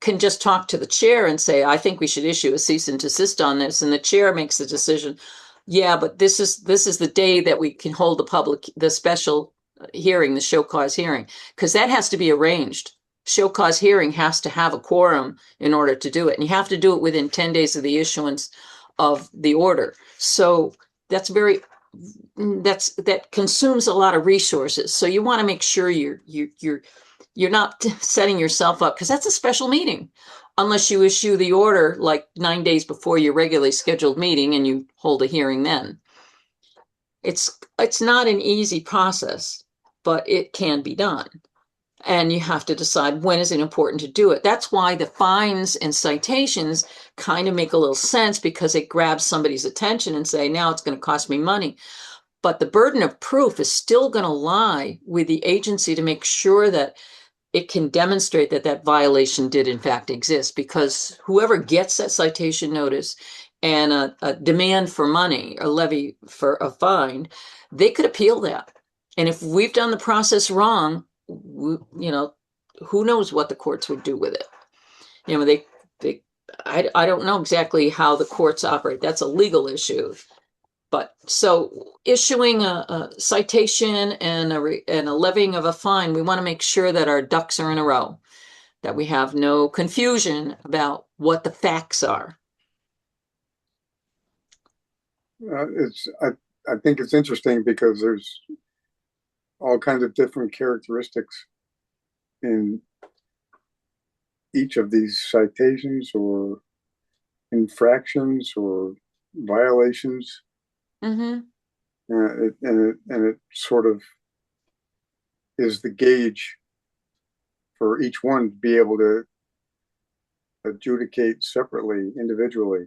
can just talk to the chair and say, I think we should issue a cease and desist on this. And the chair makes the decision. Yeah, but this is the day that we can hold the special hearing, the show cause hearing, because that has to be arranged. Show cause hearing has to have a quorum in order to do it. And you have to do it within 10 days of the issuance of the order. So that consumes a lot of resources. So you want to make sure you're not setting yourself up, because that's a special meeting, unless you issue the order like 9 days before your regularly scheduled meeting and you hold a hearing then. It's not an easy process, but it can be done. And you have to decide when is it important to do it. That's why the fines and citations kind of make a little sense, because it grabs somebody's attention and say, now it's going to cost me money. But the burden of proof is still going to lie with the agency to make sure that it can demonstrate that that violation did in fact exist, because whoever gets that citation notice and a demand for money, a levy for a fine, they could appeal that. And if we've done the process wrong, who knows what the courts would do with it. I don't know exactly how the courts operate. That's a legal issue. But so issuing a citation and a levying of a fine, we want to make sure that our ducks are in a row, that we have no confusion about what the facts are. I think it's interesting because there's all kinds of different characteristics in each of these citations or infractions or violations. Mm-hmm. And it sort of is the gauge for each one to be able to adjudicate separately, individually.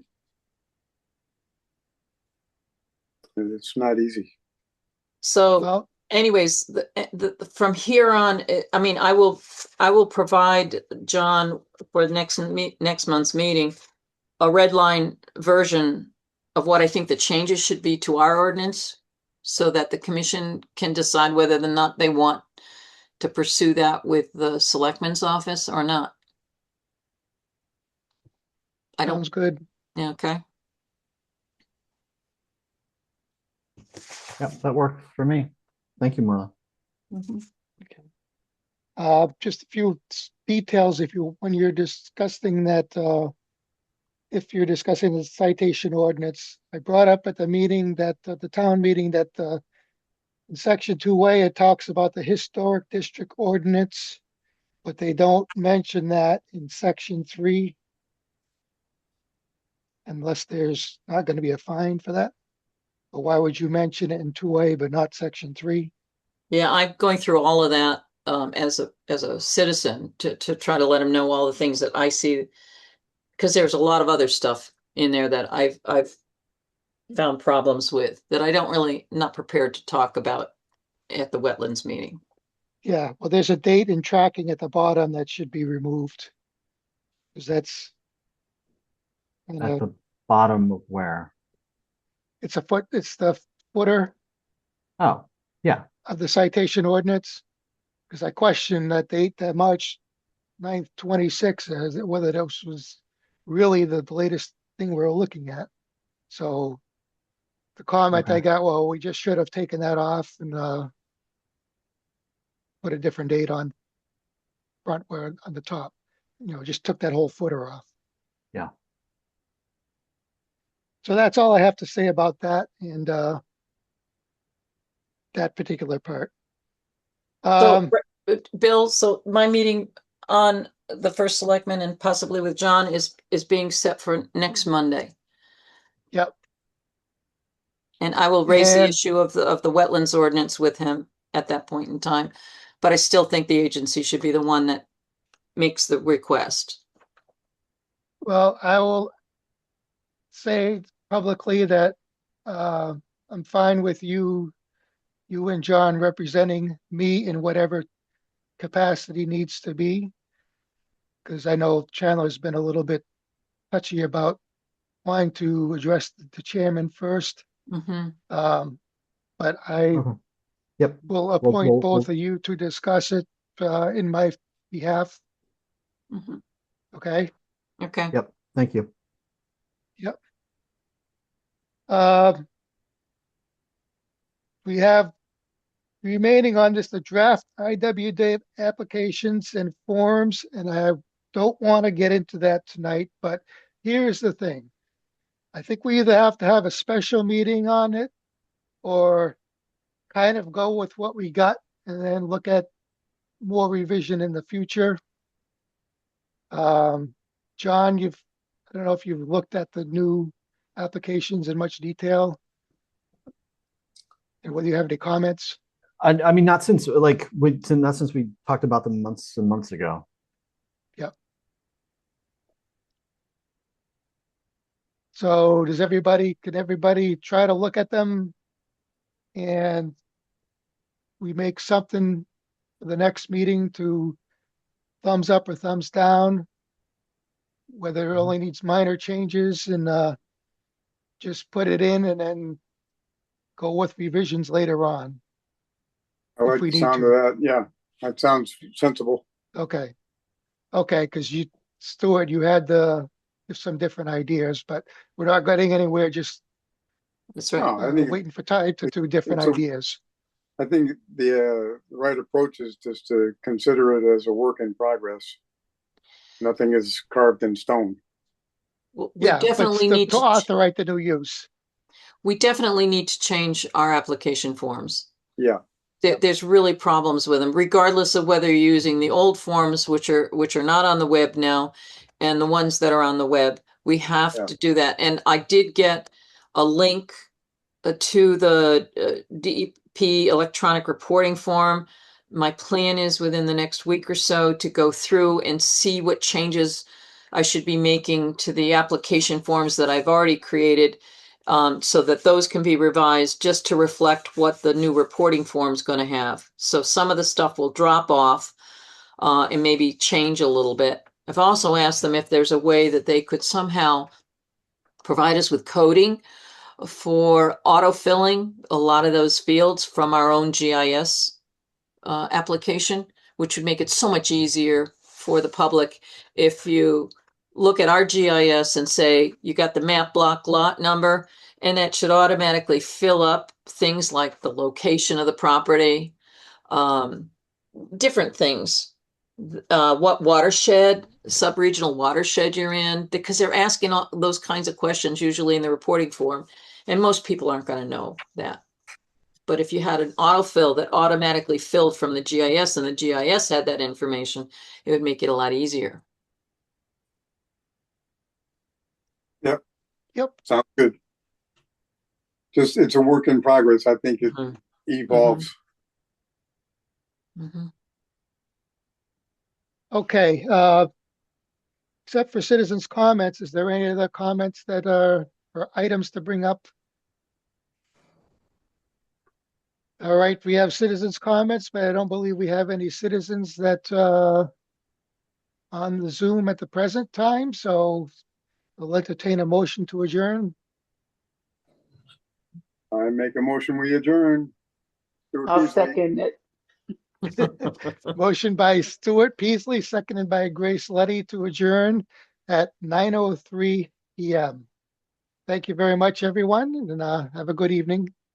And it's not easy. So anyways, from here on, I mean, I will provide John for the next month's meeting a red line version of what I think the changes should be to our ordinance, so that the commission can decide whether or not they want to pursue that with the selectman's office or not. Sounds good. Yeah, okay. Yep, that works for me. Thank you, Marla. Mm-hmm. Okay. Just a few details when you're discussing that, if you're discussing the citation ordinance. I brought up at the meeting that the town meeting that in section 2A, it talks about the historic district ordinance, but they don't mention that in section 3, unless there's not going to be a fine for that. But why would you mention it in 2A but not section 3? Yeah, I'm going through all of that as a citizen to try to let them know all the things that I see, because there's a lot of other stuff in there that I've found problems with that I don't not prepared to talk about at the wetlands meeting. Yeah, well, there's a date and tracking at the bottom that should be removed, because that's At the bottom of where? It's the footer Oh, yeah. of the citation ordinance, because I questioned that date, that March 9th, 26, whether this was really the latest thing we were looking at. So the comment I got, well, we just should have taken that off and put a different date on the top. Just took that whole footer off. Yeah. So that's all I have to say about that and that particular part. So, Bill, so my meeting on the first selectman and possibly with John is being set for next Monday. Yep. And I will raise the And issue of the wetlands ordinance with him at that point in time. But I still think the agency should be the one that makes the request. well, I will say publicly that I'm fine with you and John representing me in whatever capacity needs to be. Because I know Chandler's been a little bit touchy about wanting to address the chairman first. Mhm. But I Mhm. Yep. will appoint both of you to discuss it in my behalf. Mhm. Okay. Okay. Yep. Thank you. Yep. We have remaining on this, the draft IWWA applications and forms, and I don't want to get into that tonight, but here's the thing. I think we either have to have a special meeting on it or kind of go with what we got and then look at more revision in the future. John, I don't know if you've looked at the new applications in much detail and whether you have any comments. I mean, not since not since we talked about them months and months ago. Yep. So can everybody try to look at them and we make something for the next meeting to thumbs up or thumbs down, whether it only needs minor changes and just put it in and then go with revisions later on. I If like we the need sound to. of that. Yeah, that sounds sensible. Okay. Okay, because Stuart, you had some different ideas, but we're not getting anywhere just That's right. No, I think waiting for time to do different ideas. I think the right approach is just to consider it as a work in progress. Nothing is carved in stone. We Yeah, but definitely to need to authorize the new use. we definitely need to change our application forms. Yeah, There's really problems with them, regardless of whether you're using the old forms, which are not on the web now, and the ones that are on the web. We have Yeah. to do that. And I did get a link to the DEP electronic reporting form. My plan is within the next week or so to go through and see what changes I should be making to the application forms that I've already created, so that those can be revised just to reflect what the new reporting form is going to have. So some of the stuff will drop off and maybe change a little bit. I've also asked them if there's a way that they could somehow provide us with coding for autofilling a lot of those fields from our own GIS application, which would make it so much easier for the public if you look at our GIS and say you got the map block lot number, and that should automatically fill up things like the location of the property, different things, what watershed, sub-regional watershed you're in, because they're asking all those kinds of questions usually in the reporting form, and most people aren't going to know that. But if you had an autofill that automatically filled from the GIS and the GIS had that information, it would make it a lot easier. Yep. Sounds good. Just it's a work in progress. I think it evolves. Okay. Except for citizens' comments, is there any other comments that are or items to bring up? All right, we have citizens' comments, but I don't believe we have any citizens that on the Zoom at the present time. So I'll entertain a motion to adjourn. I make a motion, we adjourn. I'll second it. Motion by Stuart Peasley, seconded by Grace Letty to adjourn at 9:03 p.m. Thank you very much, everyone, and have a good evening.